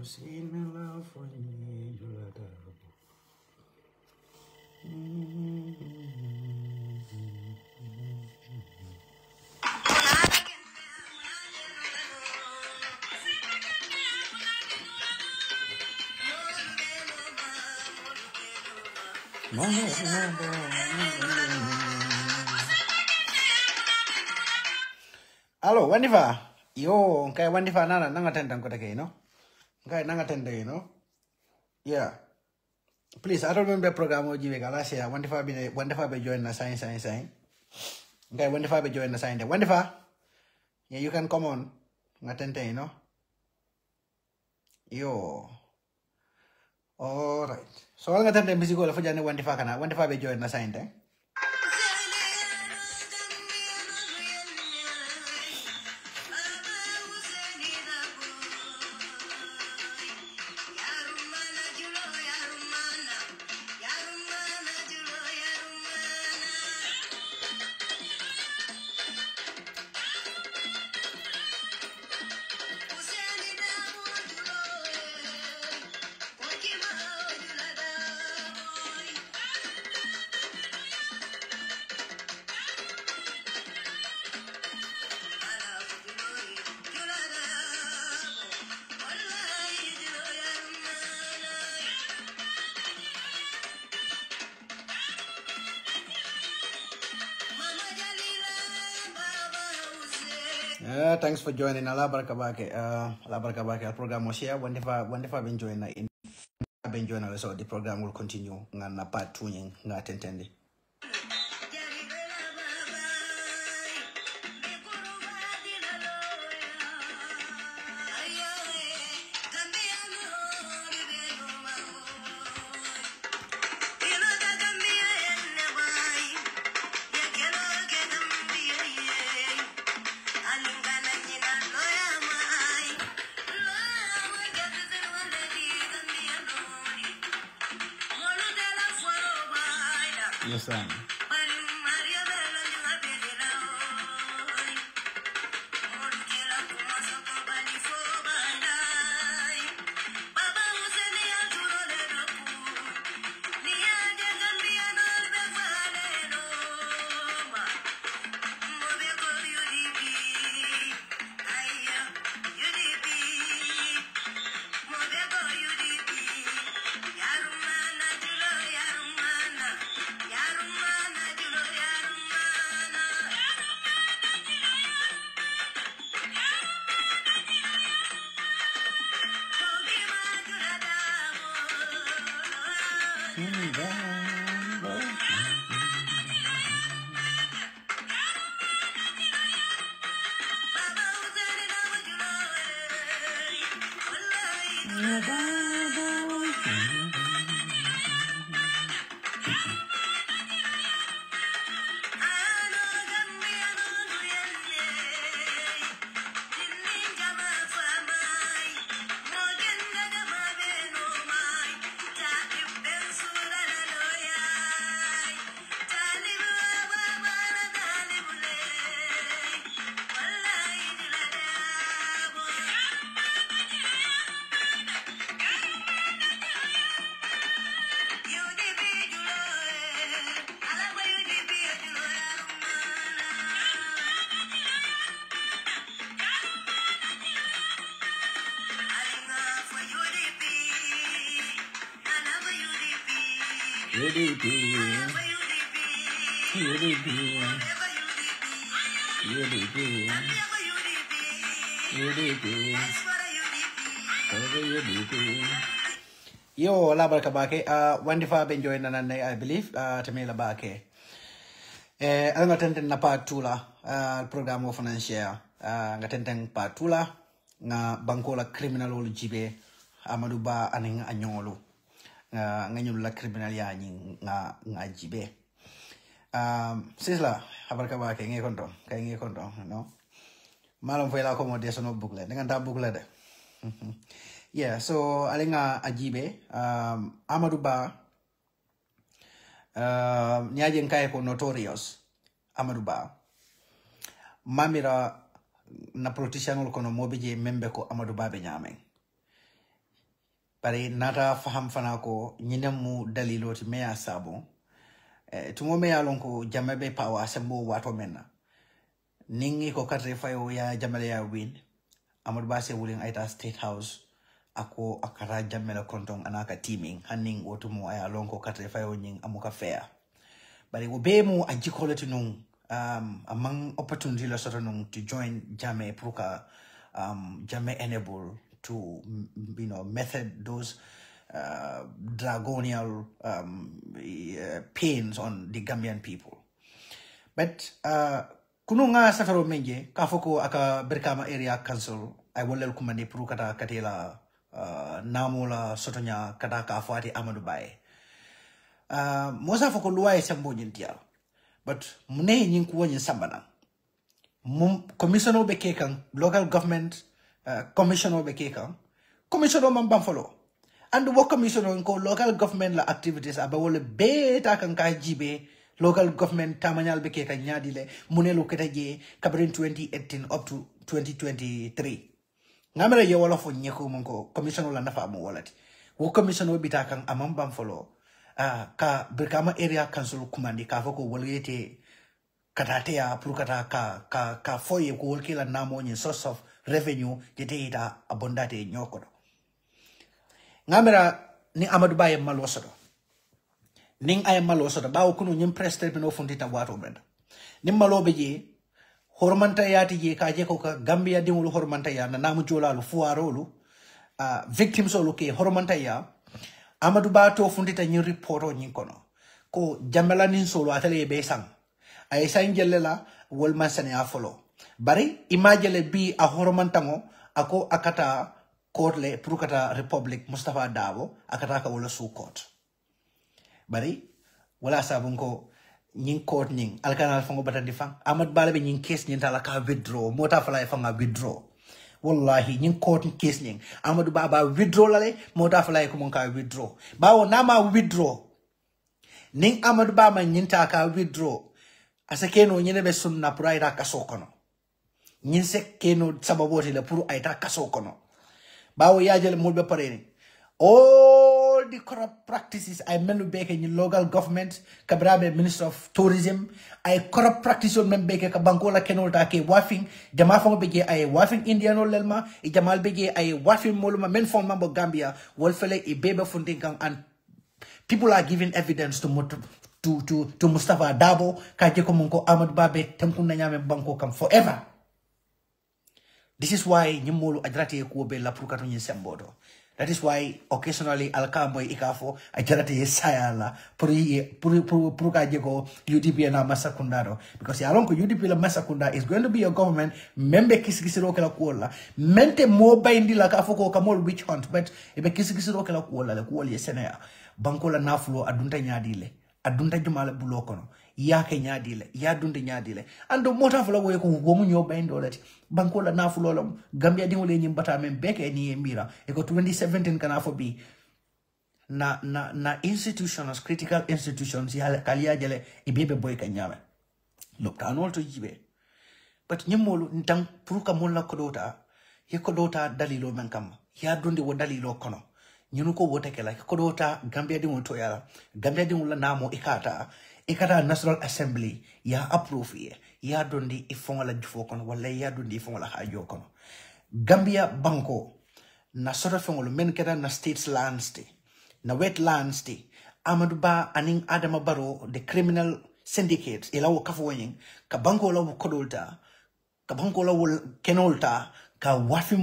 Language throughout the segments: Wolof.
seen my love for you, Hello, Wandifa. Yo, okay, Wandifa nana nangatenda kotake, you know? Okay, nangatenda, you know? Yeah. Please, I don't remember the program of Jive Galasia. Wandifa be join the sign. Okay, Wandifa be join the sign there. Wandifa. Yeah, you can come on. Ngatenda, you know? Yo. All right. So all ngatenda musical for Jane Wandifa kana. Wandifa be join the sign there. Thanks for joining. Allah barakabake. Allah barakabake. Program was here. Whenever been joining, been joining. So the program will continue. Ngana part 2 nga tentendi. Yes, sir. Yo, la barakabake. Wandifa been joining nanane, I believe. Tamila bake. I'm attending na part 2 la. Program of financial. Attending part 2 la. Nga bankola criminal jibe. Amaduba aning anyolo. Nganyul la criminal ya nga jibe. Sisla, habarkabake nge kontong. Kaya nge kontong, no? Malam fue la accommodation of booklet. Dengan tak booklet. Yeah, so alinga ajibe Amadou Ba nyajen kay ko notorious Amadou Ba mamira na politician kono mobije membe ko Amadou Ba be nyame Pare nata faham fana ko nyinamu dalilo ti meya sabo. Tumo meya lonko jamabe pawa sembo wato menna. Ningi ko katre fayo ya jamale ya win. Amadou Ba se wuling aita State House. Ako akara jamela kontong anaka teaming. Haning wotumo aya lonko katre fayo nying amuka fair. Bari ubemu ajikoleti nung among opportunity la sort nung to join Jame Pruka Jame enable to method those dragonial pains on the Gambian people. But kununga safaro menje kafoko aka Brikama Area Council I wolel kumande Pruka katela namola sotonya kata kafati Amadou Ba. Mosa foko luwa sambo nyintial but mune nyin kuwa nyin sambana commissioner be kekan local government commissioner be kekan commissioner man banfolo and wo commissioner ko local government la activities abawole beta kan ka jibe local government tamanyal be kekan nyadile mune lo ketaje kabrin 2018 up to 2023 ngamere ye wala fo nyeko monko commissioner la nafa mo walati wo commissioner bita kan amam banfolo ka Brikama Area Council kumandi ka foko wolete katatea purukata ka foye ko wolkila namo ni source of revenue jete ita abondate nyokodo ngamera ni Amadou Ba malosodo ning ay malosodo bawo kunu nyim president no fundita wato benda nim malobe je hormanta yati je ka je ko ka Gambia dimul hormanta ya na namu jolalu fuarolu victims olu ke hormanta ya Amadou Ba to fundita nyi reporto nyi kono ko jamela nin solo atale be sang ay sanjelle la wol masane afolo bari imagele bi a horomantango ako akata court le purukata republic Mustafa Dabo akata ka wala su court bari wala sabun ko nyin court nyin alkanal fango batandi fang Amadou Ba be nyin case nyin tala ka withdraw mota fala fanga withdraw wallahi nyin court case nyin Amadou Ba withdraw lale mota fala ko mon ka withdraw bawo nama withdraw ning Amadou Ba man nyin ta ka withdraw asakeno nyine be sunna pour ayta kaso kono nyin se keno sababote le pour ayta kaso kono bawo yajele mulbe pareni all the corrupt practices I menu beke in local government kabrabe minister of tourism I corrupt practices men beke ka bankola kenolta ke wafing jama fango beke ay wafing indiano lelma e jamal beke ay wafing moluma men fon mambo Gambia wol fele e bebe funding kan and people are giving evidence to Mustafa Dabo kaje ko munko Amadou Ba be tampun na nyame banko kam forever. This is why nyimolu adrate ko be la pour kato nyin sembodo. That is why occasionally alkambo ikafo adrate sayala pour kaje ko UDP na masakundaro because alonko UDP la masakunda is going to be a government membe kisikisiro kala kuola mente mo bindi la kafo ko kamol witch hunt but ebe kisikisiro kala kuola la kuoli senea banko la nafulo adunta nyadile adunta jumala bulokono yake nyadile ya dunde nyadile ando mota fula wo ko womu nyo bayndo lati banko la nafulo la Gambia di wole nyimbata men beke ni mira e ko 2017 kana fo bi na institutions critical institutions ya kaliya jele e bebe boy ka nyame loptanol to jibe but nyimolu ntang puruka molla kodota ye kodota dalilo men kam ya dunde wo dalilo kono nyunu ko wote kala kodota Gambia di to yala Gambia di la namo ikata National Assembly ya approve ye ya dondi ifonga la jufo kono wala ya dondi ifonga la hajo kono Gambia banko na sota fongolo men keta na states lands te na wetlands te Amadou Ba aning Adama Barrow the criminal syndicates ila wo kafo yin ka banko la wo kodolta ka banko la wo kenolta ka wafi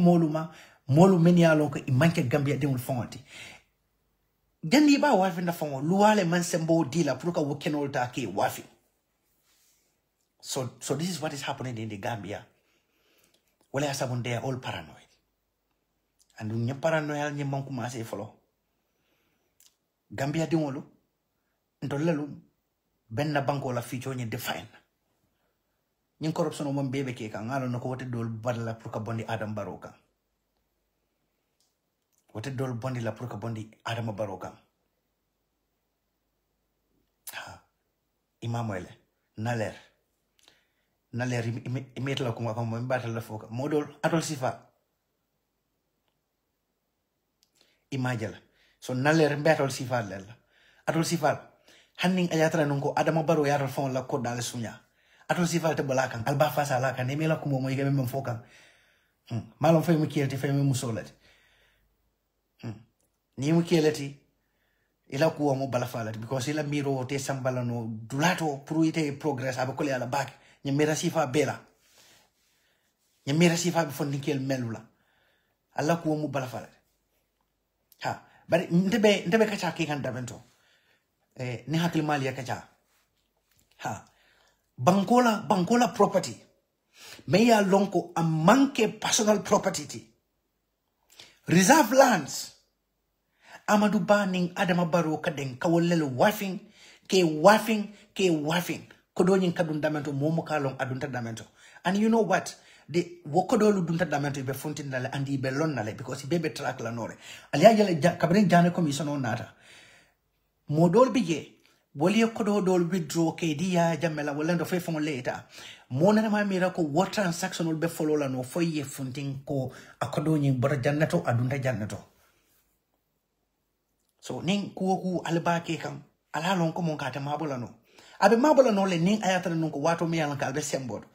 molu menialo ko imanke Gambia demul fongoti Gandi ba wafi na fongo luale man sembo dila pour ka wo kenolta ke wafi so this is what is happening in the Gambia wala asabun they are all paranoid and nye paranoid nye man commencer folo Gambia demolu ndolelu benna banko la ficho nye define nye corruption o mon bebe ke kan ngalo nako wote dol badala pour ka bondi Adam Barrow kan wote dol bondi la pour ka bondi Adama Barrow kan imamoyle naler imetla ko ngako mo mbata la foka modol atol sifa imagine so naler mbeatol sifal lella atol sifal hanning ayatra nunko Adama Barrow yaral fon la ko dal sunya atol sifal te bolakan alba fasa la kan emela ko mo yebe mem fokan malon fay mu kielti fay mu solati ni mu kielati ila ko mo bala falati because ila miro te sambala no dulato pour ite progress abako le ala bak nyamira sifa bela nyamira sifa be fon nikel melula alla ko mo bala falati ha bari ndebe kacha ke kan davento ni hakil mali ya kacha ha bankola property meya lonko a manke personal property ti reserve lands Amadou Baning Adama Barrow kaden kawolelo wafing kodonyin kadundamento momo kalong adundamento and you know what the wokodolu dundamento be fontindale andi be lonnale because bebe track la nore aliya kabrin jane commission on nata modol bije wali kodo dol withdraw ke dia jamela wolendo fe fon later mona ma mira ko what transactional be follow la no foye fontin ko akodonyin bora jannato adunda jannato so ning kuoku albake kam ala lon ko mon kata mabola no abe mabola no le ning ayatara nunko wato mi yalan kalbe sembodo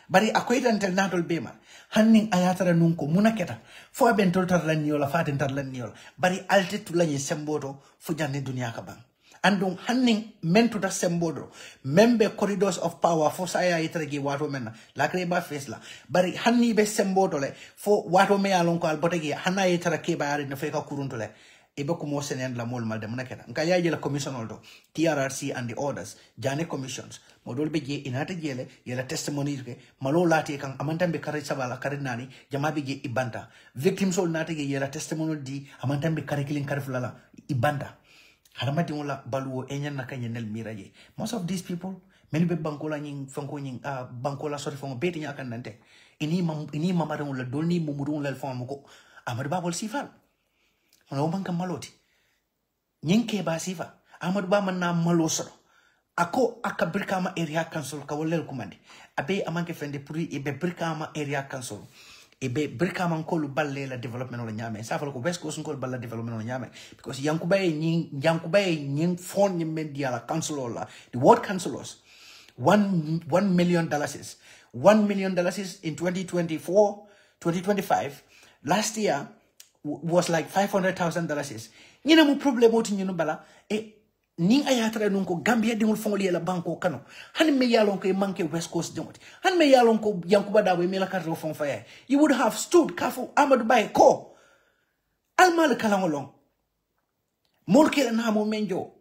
bari akoytan tel natol bema hanning ayatara nunko munaketa fo ben toltar lan yola fatin tar lan yola bari alte tu lañi sembodo fu jande dunya ka bang andum hanning mentu da sembodo membe corridors of power fo saya itregi wato menna la kreba fesla bari hanni be sembodo le fo wato me yalon ko albotegi hanna itara ke bayari no fe ka kurunto le ebe ko mo senen la mol mal dem naketa nka yaji la commission oldo TRRC and the others jane commissions modol be je inata jele yela testimony ke malo lati kan amantambe kare sabala kare nani jamabe je ibanta victims ol nata ge yela testimony di amantambe kare kilin kare fulala ibanta haramati wala baluwo enyan nakanya nel miraje most of these people many be bankola nying fanko nying bankola sorry fongo beti nyakan nante ini mamare wala dolni mumuru wala fongo ko amadu babol sifal ono banka maloti nyinke ba sifa Amadou Ba man na malosoro ako aka Brikama area council ka wolel kumandi abe amanke fende pour ibe Brikama area council ibe Brikama nkolu balle la development wala nyame sa fa ko West Coast nkolu balle development wala nyame because yankubaye nying fond ni media la council wala the ward councilors $1 million $1 million in 2025 last year was like $500,000. Nina mu problem oti nyino bala ning ayatra nunko Gambia dingul fongoli la banko kano han me yalon ko manke West Coast dingoti han me yalon ko yankuba dawe me la karro fong faye you would have stood kafu Amadou Ba ko almal kala ngolong molke na mo menjo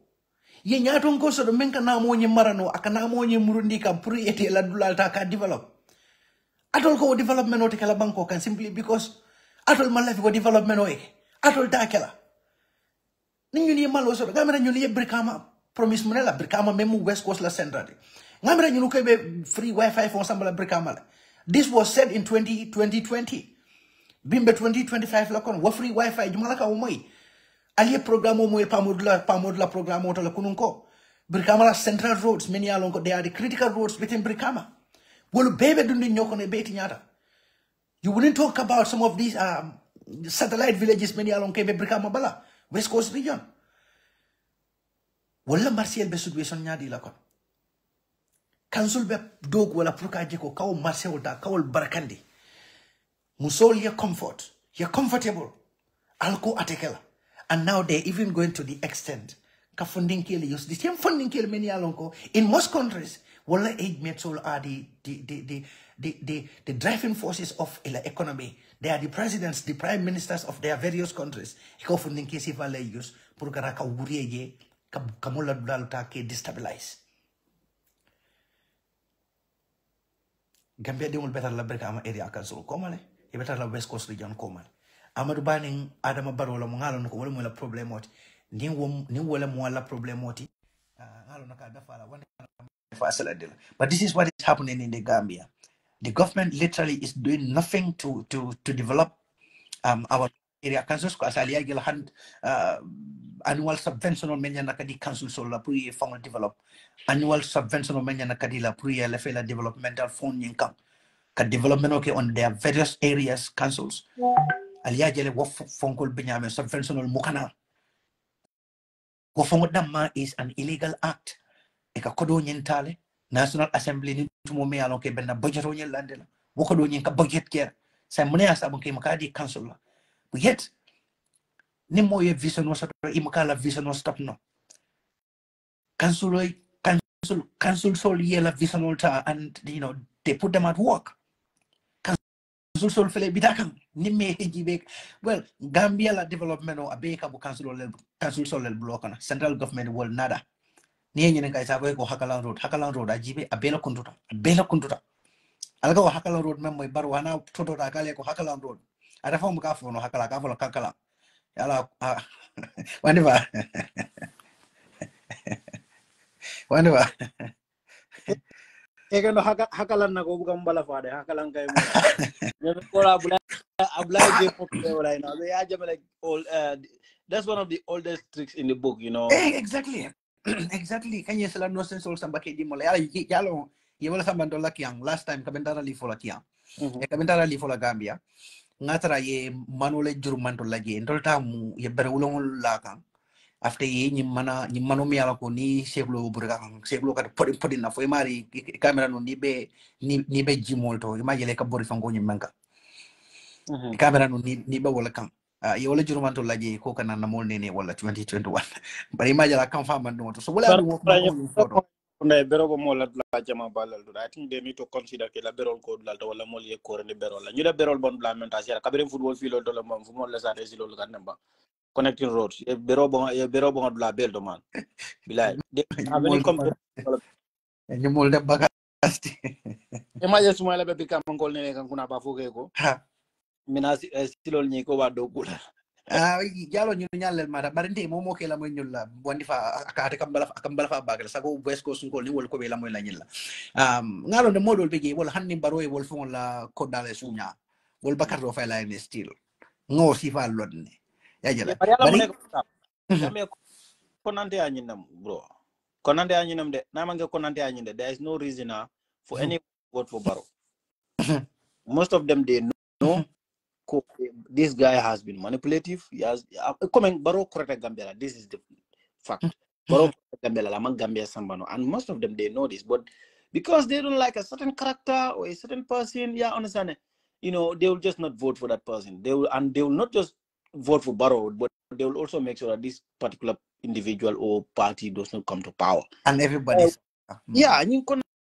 ye nyaton ko so do menka na mo nyi marano aka na mo nyi murundi kam pour ete la dulalta ka develop atol ko development oti kala banko kan simply because atol malafi ko development o atol takela ninyu ni malo so gamera nyuni ye Brikama promise munela Brikama memu West Coast la central gamera nyunu ko be free wifi for sambala Brikama this was said in 2020 bimbe 2025 la kon wa free wifi jumala ka moy ali programme mo pamodula programme to la kununko Brikama la central roads many along they are the critical roads within Brikama wolu bebe dundi nyoko ne beti nyata. You wouldn't talk about some of these satellite villages many along Kebe Brikama Bala, West Coast region. Wala Martial be situation nyadi la kon. Council be dog wala pruka jeko kaw Martial da kaw barakandi. Musol your comfort. You're comfortable. Alko atekela. And now they're even going to the extent ka funding kill use the same funding kill many along ko in most countries. Wala aid mates all are the driving forces of the economy. They are the presidents, the prime ministers of their various countries. Ikaw funding kesi vale use pour karaka wuriye kamola dulta ke destabilize. Gambia dimul better la Brikama area council komale. E better la West Coast region komale. Amadou Ba ning Adama Barrow la ngalo ko wala mo la problem oti. Ni wala mo la problem oti. Ngalo naka dafa la but this is what is happening in the Gambia. The government literally is doing nothing to develop our area councils. Because annual subvention on many nakadi council so la pour fond develop annual subvention on many nakadi la pour la fait la developmental fund income ka development okay on their various areas councils Aliajele wo fonkol binyame subventional mukana. Wo fongo damma is an illegal act. Eka kodo nyentale. National Assembly ni tumo me alon ke benna budget o nyelande la. Wo kodo nyen ka budget care. Sa mune asa bon ke makadi council la. But yet ni mo ye vision no stop imkala vision no stop no. Council sol yela vision no ta, and they put them at work. Council sol fele bitakan ni me heji well Gambia la development o abeka bu council sol el block na central government will nada ni nyene kai sa ko hakalan road ajibe abela kuntuta alga wa hakalan road mem moy bar wana toto da kale ko hakalan road ada fam ka fo no hakala ka fo kakala yala waniba waniba no hakalan na ko bugam bala faade hakalan kay mo ko abla je wala ya jame like all that's one of the oldest tricks in the book, exactly kan yesala no sense all sambake di mola yalo wala sambando la kiang last time kabendara li fola kiang kabendara li fola Gambia ngatara ye manole jurmanto laje ndolta mu ye bere wulongol la kan after ye ni mano mi ala ko ni seblo burga kan seblo ka podi na fo mari camera no ni be jimol to imagine ka bori fango ni manka camera no ni be wala kan ye wala jurmanto laje ko kana na mol nene wala 2021 bari imagine la kan fa man do so wala do ma ko photo berol mo la jama balal do. I think they need to consider que la berol ko la to wala mol ye ko ne berol la ñu da berol bon la mentation kabere football fi lo do la mom fu mo la sa resi lo kan namba connecting roads ye berol bon la bel do man bilay aveni comme ñu mol de bagasti imagine suma la be bi kam ngol ne kan kuna ba foge ko mina silol ñi ko wa do gula jalo ñu ñallel mata barinde mo ke la moy ñulla bondi fa akate kambala fa bagal sago west coast ngol ni wol ko be la moy la ñilla ngalo de modol be wol hanni baro e wol fon la ko dale suña wol bakar do fay la ne style ngo si fa lodne ya jela bari jame konante a ñinam bro konante a ñinam de na mangi konante a ñinde there is no reason for any vote for Barrow. Most of them they know this guy has been manipulative. He has coming Barrow correct Gambia. This is the fact. Barrow Gambia lamang Gambia sambano, and most of them they know this, but because they don't like a certain character or a certain person, understand. They will just not vote for that person. They will not just vote for Barrow, but they will also make sure that this particular individual or party does not come to power. And everybody's I mean,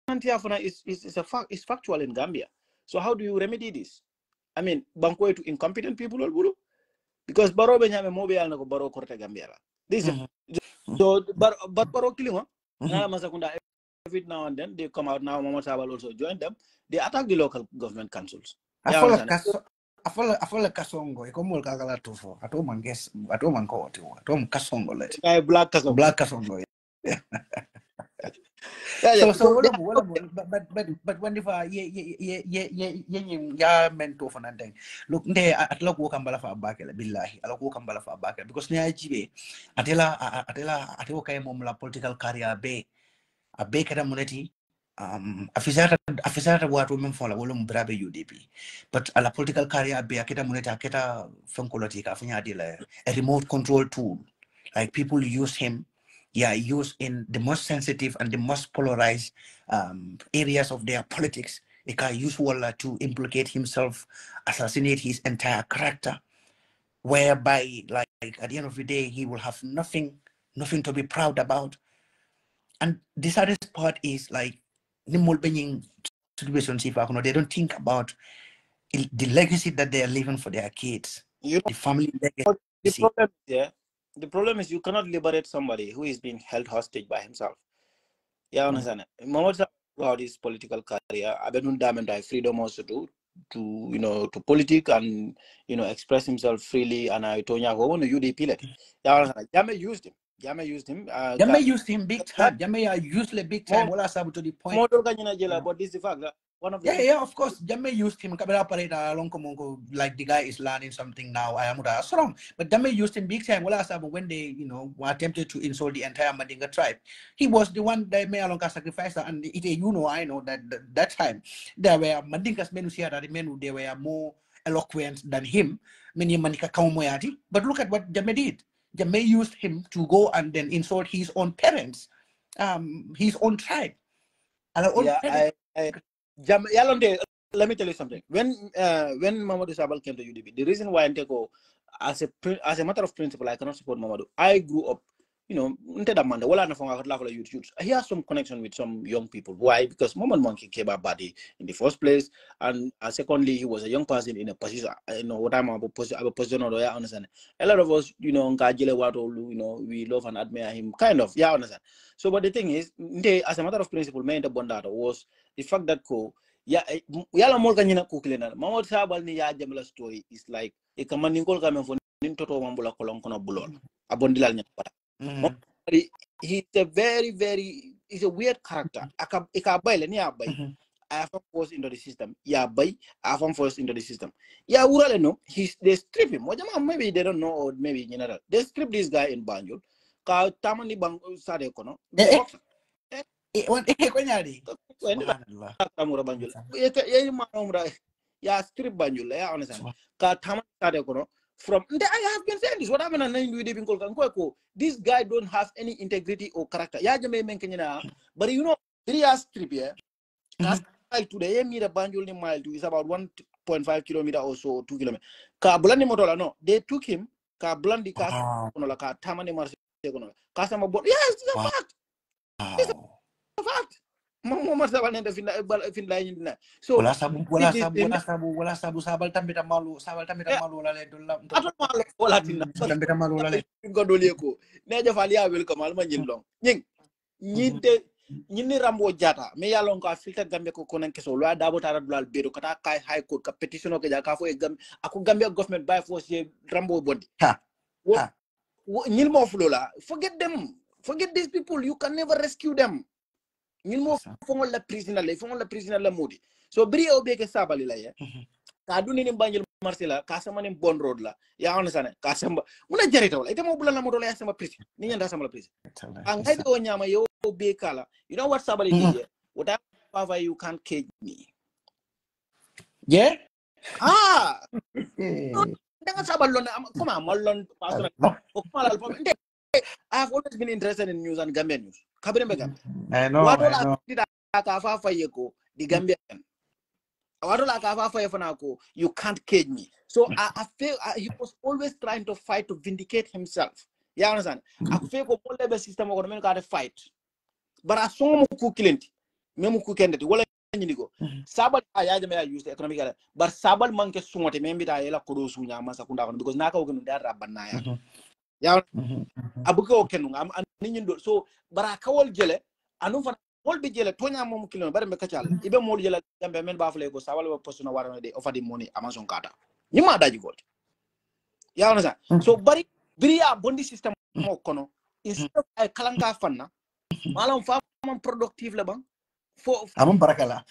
it's a fact. It's factual in Gambia. So how do you remedy this? I mean, banko to incompetent people or buru, because Barrow benyame mobe al nako Barrow korte Gambia. This so Barrow killing masakunda every now and then they come out now. Mama Sabal also join them. They attack the local government councils. I follow kasongo ikomol kagala tufo ato manko ato kasongo let black kasongo so but when if ya mento for nothing look nde atlok wo kambala fa bakela billahi alok wo kambala fa bakela because ne ajibe atela kay mom la political career be kada moneti afisata watu memfola wolo mbrabe UDP but ala political career be akita moneti akita fonkoloti ka fanya dile a remote control tool, like people use him used in the most sensitive and the most polarized areas of their politics. It can use Walla to implicate himself, assassinate his entire character, whereby, like at the end of the day, he will have nothing to be proud about. And the saddest part is like they don't think about the legacy that they are leaving for their kids, the family legacy. The problem is you cannot liberate somebody who is being held hostage by himself. Understand it. Moment about his political career, Abenun Diamond freedom also to politics and express himself freely, and I told you UDP. Jame used him. Jame used him big time. Jame used big time. Wala sabu to the point. But this is the fact that one of the of course. Jame used him. Kabela pareda along komongo, like the guy is learning something now. I am strong. But Jame used him big time. Wala sabu when they were attempted to insult the entire Mandinga tribe. He was the one that made along sacrifice, and I know that time there were Mandingas men who here that the men they were more eloquent than him. Many manika kaumoyati. But look at what Jammeh did. Jammeh used him to go and then insult his own parents, his own tribe. Yeah, Yalonde, let me tell you something. When Mamadou Sabal came to UDP, the reason why I take as a matter of principle, I cannot support Mamadou. I grew up, you know, he has some connection with some young people. Why? Because Mamadou Monkey came up body in the first place, and secondly, he was a young person in a position. You know what I'm about position or yeah, understand. A lot of us, you know, we love and admire him, kind of, yeah, understand. So, but the thing is, as a matter of principle, main the bondata was the fact that yala mol kanyina kuklena Mamadou Sabal ni ya jamla story is like e kamani ngol kamen fo nin toto mambula kolon kono bulol abondilal nyata. He's a weird character. Ika bay ni abay. I have forced into the system. Yeah, bay. I have forced into the system. Yeah, urale no. They strip him. Maybe they don't know, or maybe general. They strip this guy in Banjul. Ka tamani bang sade kono. Yeah, strip Banjul. Yeah, understand. Ka tamani sade kono. I have been saying this. What happened this guy don't have any integrity or character. But you know, 3 years trip here. Today, meter Banjul mile to is about 1.5 kilometer or so, 2 kilometers. Ka Blandi Motola, no, they took him. Ka Blandi Ka Tamani Marse. Customer bought. Yes, it's a fact. It's a fact. So wala sabu sabal tambita malu la le dolla wala tinna tambita malu la le godole ko neja fali ya welcome alma nyindong ñini rambo jata mais yalon ko filter gambe ko konen keso lo dabo tara dulal bedo kata kay high court ka petition ko ja ka fo e gambe ako gambe government by force rambo bondi ñil mo fulola forget these people, you can never rescue them. ñil mo fongol la prisoner la modi so bri o be ke sabali la ya ka duni ni banjil marché la ka sama ni bon road la ya on sane ka sama muna jarita wala ite mo bulana mo dola ya sama prison ni nyanda sama la prison an ngadi o nyama yo be kala you know what sabali did whatever you can't cage me dengan sabal lon kuma mallon pastor o kuma la I have always been interested in news and Gambian news kabire be Gambia I know ka fa fayeko di Gambia you can't cage me. So I feel he was always trying to fight to vindicate himself. You understand? I feel ko all level system ko men ka fight. But I saw mo ku kilenti. Memu ku kendeti wala nyinigo. Sabal ya jame ya use economic but sabal manke sungote membi ta yela ko do sunya masa kunda kono because naka ko no da rabanna ya. Ya abuko kenu am ninyindo so baraka wol jele anu fa mol be jele tonya mom kilo bare me kacal ibe mol jele gambe men ba fle ko sawal ba postuna warana de ofadi money amazon kata nyima daji gold ya wana sa so bari biriya bondi system mo kono instead of ay kalanka fanna malam fa man productive la bang fo amam barakala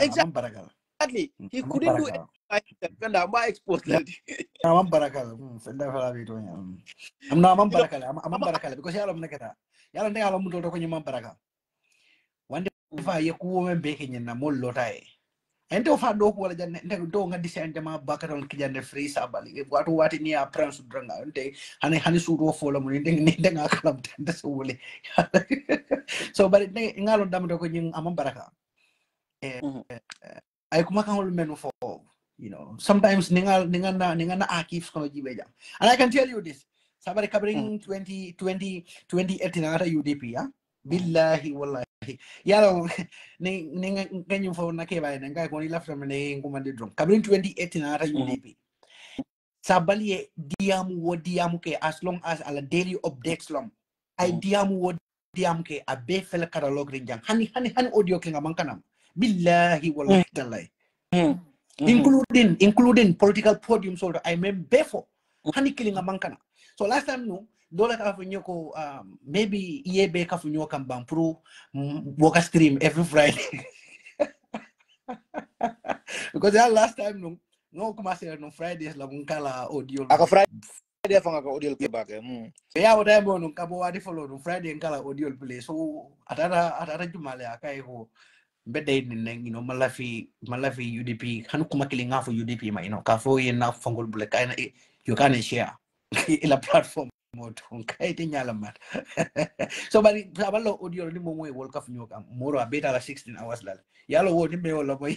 exactly he couldn't do it and I'm exposed amam barakala fenda fala bi to amam barakala because yalla mnekata yalla ndega lo muto ko nyima barakala wande fa yeku men be kenyna mol lotae ento fa do ko wala janne ndo do ngadi sente ma bakaton ki jande free sabali watu wati ni a prince dranga nte hani sudo folo mo ndeng nga kalam tande so wole so bari ngalo damdo ko nyin amam baraka ay kuma kan hol menu for you know sometimes ninga na akif kono jibe jam and I can tell you this sabari kabring 2018 ata UDP billahi wallahi yalo ni ganyu fo na ke bay nga ko ni lafta me ne ngumande drum kabrin 2018 ata UDP sabali diamu ke as long as ala daily updates long ay diamu ke abe fel catalog rinjang hani audio ke ngamankanam billahi wallahi tallahi including political podium so I mem befo hani killing ngamankanam so last time no dola ka funyo ko maybe iebe ka funyo kan bang pro work stream every Friday because that last time no kuma say no Fridays la mun kala audio aka Friday fa ngaka audio ke bake ya wada mo no kabo wadi follow no Friday kala audio play so atara jumale akai ko bede you know malafi UDP hanu kuma kilinga for UDP ma you know ka fo yen na fongol bule kaina you can share ila platform mode kai ti nyala mat so bari sabalo audio ni mo moy world cup nyoka moro abeta la 16 hours lal yalo wo ni me wala boy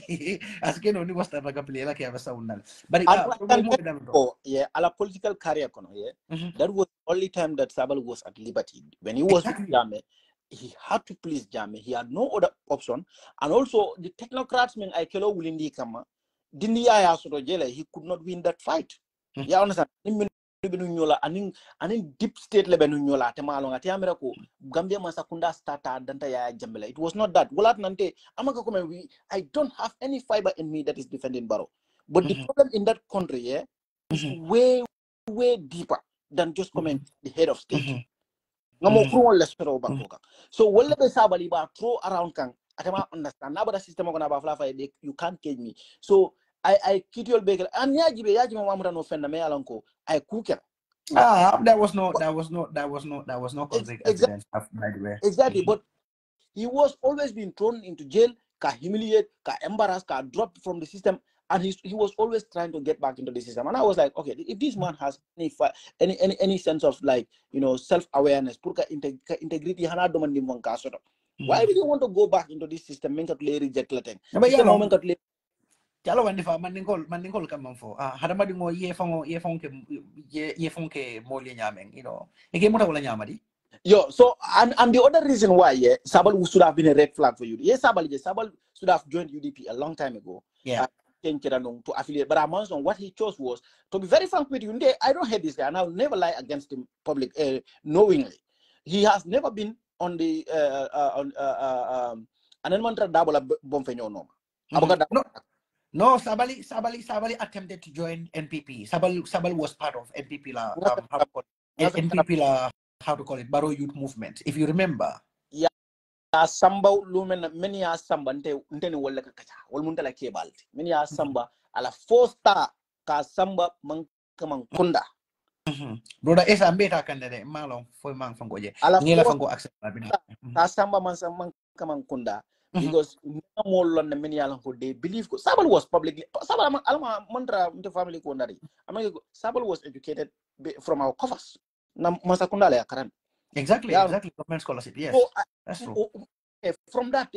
aske no ni wasta raga play la kya basa unal bari And mo dan to yeah, a political career kono, yeah. That was the only time that Sabal was at liberty. When he was with Jame, he had to please Jame. He had no other option. And also the technocrats men Aikelo Wilindi Kama, Dindia Sotogele, he could not win that fight. Yeah, understand? Aning deep state level nyola temalong ati amerako Gambia masakunda starta danta ya jambela. It was not that. Wolat nante amaka come I don't have any fiber in me that is defending Barrow. But the problem in that country, yeah, is way, way deeper than just coming the head of state. So whatever sabali ba throw around kang, atama understand. Now the system you can't cage me. So I kid your bagel and yajibe mamura no fenda me alanko. I cook it. That was no concrete evidence by the way. Exactly, but he was always being thrown into jail, humiliated, embarrassed, dropped from the system, and he was always trying to get back into the system. And I was like, okay, if this man has any sense of like self-awareness, integrity, why do you want to go back into this system? Reject Jalo wandifa maningol kamang fo hadama dingo ye fongo ke moli nyameng you know ike muta wala nyamadi. Yo, so and the other reason why Sabal should have been a red flag for you. Yes, Sabal should have joined UDP a long time ago. Yeah. To affiliate. But Amonson, what he chose was to be very frank with you. I don't hate this guy, and I'll never lie against him knowingly. He has never been on the No, Sabali attempted to join NPP. Sabal was part of NPP how to call it Barrow Youth Movement, if you remember. Yeah, Samba lumen many are Samba nteni wala kakacha wal muntala kebalti many are Samba ala 4-star ka Samba kamang kunda. Broda esa mbeta kandere malong foi mang fangoje ngela fango accept ka Samba man kamang kunda because many they believe Sabal was publicly Sabal alma mantra into family ko nari Sabal was educated from our covers na masakunda la karan. Exactly, government scholarship, yes. So, that's true. From that,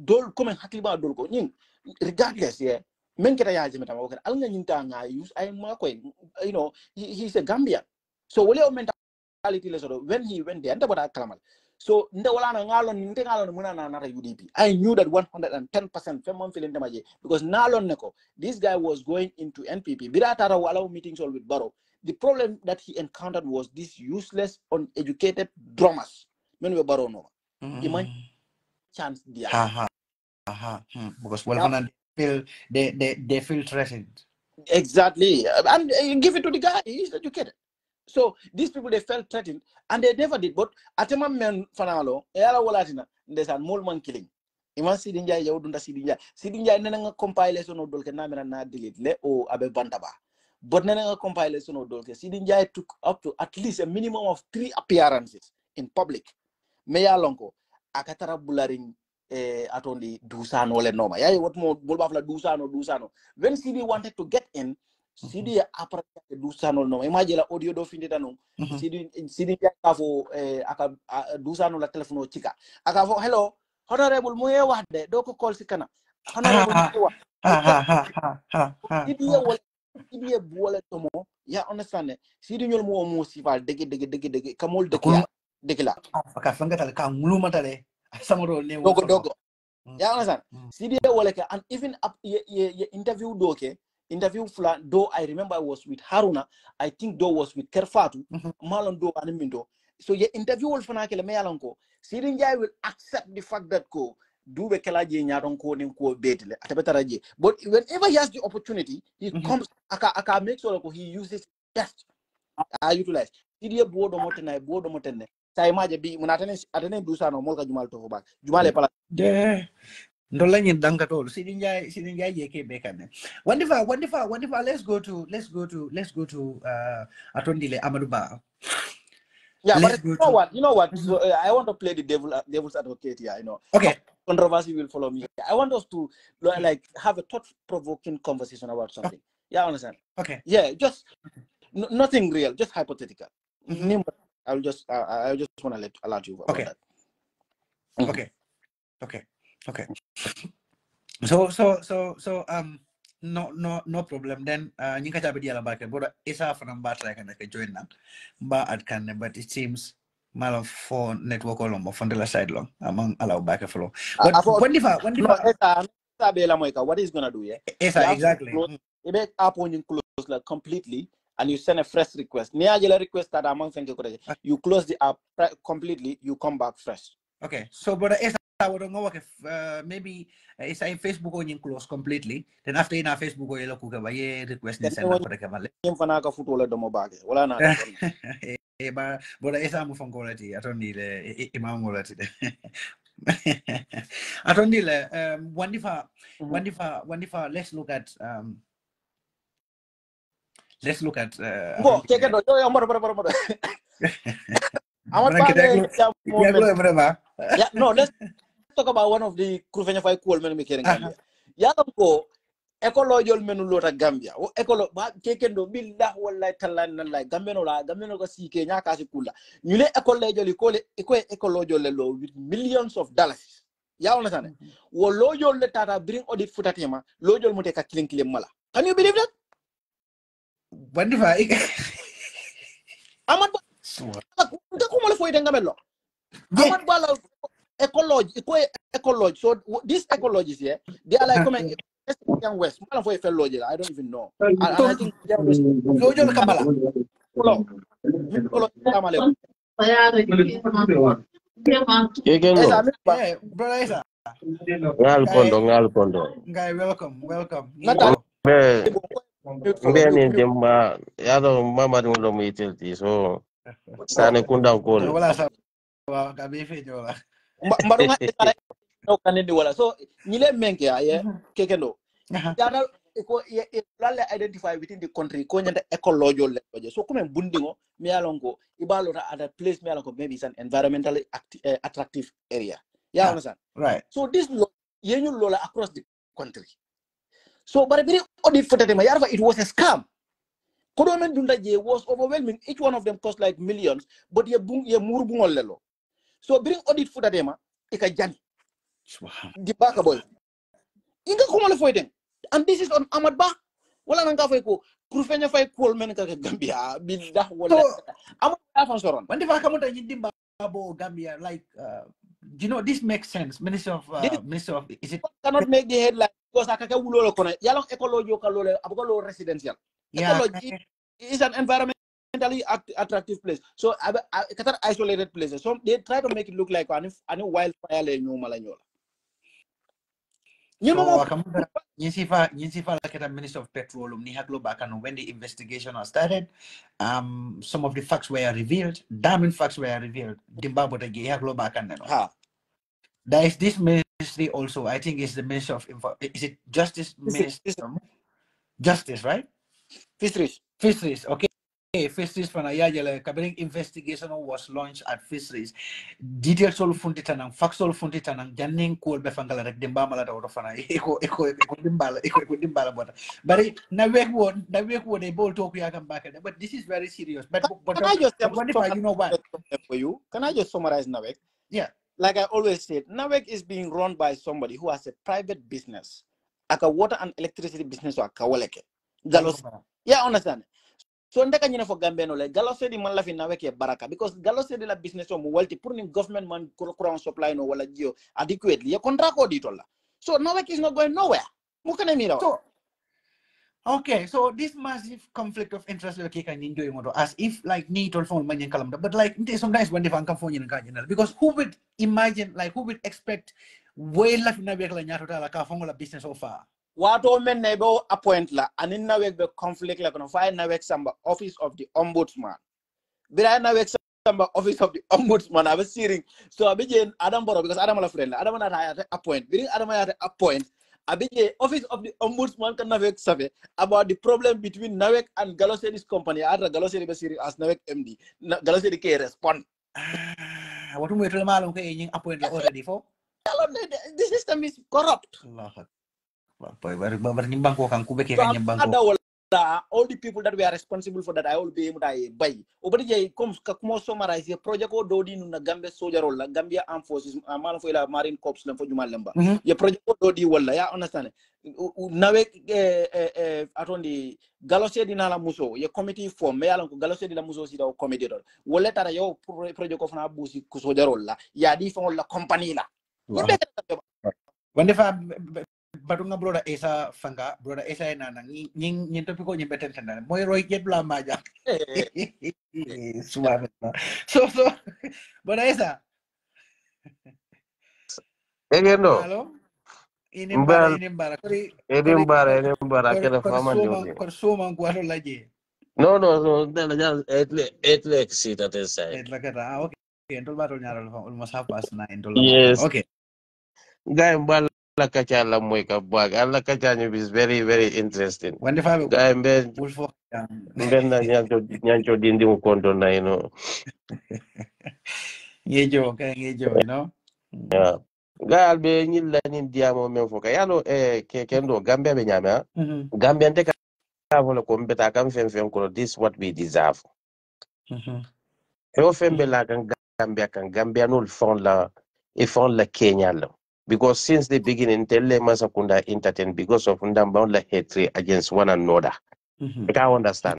dol comment hakliba dol ko regardless, men kita ya jemeta ma al nga nyinta nga use ay ma ko you know he's a Gambian. So wole mentality le so when he went there ndabata kalamal. So nde wala na ngalon muna na UDP. I knew that 110% femon feeling damaje because nalon neko this guy was going into NPP. Biratara wala meetings all with Barrow. The problem that he encountered was this useless, uneducated drummers. Men we Barrow no. Chance dia. Because they feel threatened. Exactly. And give it to the guy, he's educated. So these people they felt threatened and they never did. But atema men fanalo, era walatina, there's a mole man killing. Iman sidinja yaudunda sidinja nena compilation of dolke namina na delete le o abe bantaba. But nena compilation of dolke sidinja took up to at least a minimum of 3 appearances in public. Meya lonko akatara bularing atondi dusano le noma. Yeah, what more bulbafla dusano. When CD wanted to get in, CD apparently dusano no. Imagine la audio do findita no. CD akavo aka dusano la telefono chika. Akavo hello, honorable muye wahde doko call sikana. Honorable CD wala tomo. Yeah, understand. CD nyol mo sifal dege kamol dekila. Akafanga tale ka nguluma tale. Samoro ne dogo. Yeah, understand. CD wala and even up interview doke. Interview fla though I remember I was with Haruna, I think though was with Kerfatu, Malon do animinto. So your interview will fanakele mealanko. Sirinjai will accept the fact that ko do be kelaji nyaron ko nim ko betele atabetaraje. But whenever he has the opportunity, he comes aka make sure he uses best. I utilize. Sidia bodo motene. Sa imaje bi munatene atene dusano molka jumal to ba. Jumale pala. Ndola nyi danga tolo sidinjai yeke bekane wandifa let's go to atondile Amaduba. Yeah, but you know what so, I want to play the devil's advocate here, you know. Okay, controversy will follow me. I want us to like have a thought-provoking conversation about something. Yeah, understand? Okay. Yeah, just nothing real, just hypothetical. I'll just want to alert you about that. Okay. So no problem. Then nyinga chabe dia labake boda isa fanam batra kan ke join nang ba ad kan, but it seems malo for network long from the side long among allow back flow. But what is gonna do? Yeah, exactly. You make app on close like completely, and you send a fresh request. Near request that among you close the app completely, you come back fresh. Okay, so but maybe it's a Facebook on close completely. Then after in our Facebook or yellow cook by request and send for the camera. But it's a from quality. I don't need a quality. I don't need wonderful. Let's look at yeah, no, let's talk about one of the 𝒂𝒄𝒄𝒆𝒔 men making Gambia. Yalanko ecological menu lota Gambia. O ecolo ba kekendo billah wallahi talan like Gambia ko sike nya kasi kula. Nyule ecological ecological lo with millions of dollars. Ya understand? Wo lojol le tata bring audit futatema, lojol mute ka kilin mala. Can you believe that? Wonderful. Amad ecology. So these ecologists here, they are like young West. I don't even know. And I think ngal kondo. Guy, welcome. Mbeni jemma yado mama dum mi telti so sane kunda ko wala sa ka be fe jola mbadunga no kanindi wala so nyile menke ya kekendo jana ko lalle identify within the country ko nyanda ecological level so comme bundingo mi alongo ibalo at a place mi alongo maybe it's an environmentally attractive area understand right so this yenyu lola across the country. So, but audit for it was a scam. Kodomen Dundaje was overwhelming. Each one of them cost like millions, but ye murbungol lelo. So, bring audit for them, ika jani. The baka boy. Inga kumale for them. And this is on Ahmad Bah. Wala nanga ko kurfenya fay kol men ka Gambia billah wala. Ahmad Bah soron. When the vaka mo yindim babo Gambia like you know this makes sense. Minister of is it cannot make the headline because akaka wulo ko na yalong ecology ka lole abukalo residential. Ecology is an environmentally attractive place. So Qatar isolated places. So they try to make it look like any wildfire le nyoma. Yinsifa like the Minister of Petroleum ni haglo bakan when the investigation was started, some of the facts were revealed, damning facts were revealed. Dimbabo de haglo bakan no. There is this ministry also. I think it's the Minister of is it Justice Minister? Justice, right? Fisheries. Okay. Fisheries for Nayajala Kabiring investigation was launched at Fisheries. Details all funditanang, facts all funditanang, Janning cool befangala Dimbamala or Fana, eco dimbala. But Navek would they both talk back at but this is very serious. But I just what if you know what? For you? Can I just summarize Navek? Yeah. Like I always said, Navek is being run by somebody who has a private business, like a water and electricity business or a kawaleke. Galos. Yeah, understand. So ndeka nyina for Gambia no like Galose di man la fi Navek baraka because Galose di la business o multi pour ni government man crown supply no wala geo adequately. Ya contract ko dito la. So Navek is not going nowhere. So okay, so this massive conflict of interest can enjoy as if like need or phone money kalam, but like sometimes when they find phone because who would imagine like who would expect way life na la nyato la ka phone la business so far. Wato men nebo appoint la anin Nawek be conflict la kono fay Nawek samba office of the ombudsman. Bira Nawek samba office of the ombudsman I was seeing so abije Adam Boro because Adam la friend la Adam na appoint bring Adam ya appoint abije office of the ombudsman can Nawek save about the problem between Nawek and Galosedi's company ada Galosedi be seeing as Nawek MD Galosedi ke respond what we tell malum ke yin appoint la already for The system is corrupt. Allah Akbar. Baru nimbang ko kang kubek So kan I'm nimbang ada ko. all the people that were responsible for that I will be able to buy. Obadi jay comes kakmo summarize the project o dodi na Gambia soldier rolla Gambia Armed Forces amal fo ila Marine Corps lam fo jumal lamba. Ye project o dodi wala ya understand. Nawe atondi galose di nala muso ye committee form me yalan ko galose di la muso si da committee do. Wala tara yo project ko fana busi ku soldier rolla ya di fo la company la. Wande fa baru nga broda Esa fanga broda Esa na nying topi ko nyimbe ten tanda moy roy jet bla maja suave so broda Esa Egendo. halo Mbal. inimbara kori Edimbara. Kena fama kor soma ngwaro laje No. Dala just etle exit at this side. et la kata okay entol baro nyaro almost half past 9 entol la Yes. okay Guy mbal la kacha la mweka bag. Allah kacha is very, very interesting. wande fa Guy mbe wolfo na nyancho dindi mkondo na ngejo kay ngejo you know Yeah. Guy albe nyilla diamo menfoka. Yalo kendo Gambia be nyama. Gambia ndeka vola ko mbeta kam fen ko this is what we deserve. Feo fembe la Gambia no fond la Kenya la. Because since the beginning, Tele Masakunda entertain because of Ndamba hatred against one another. I can understand.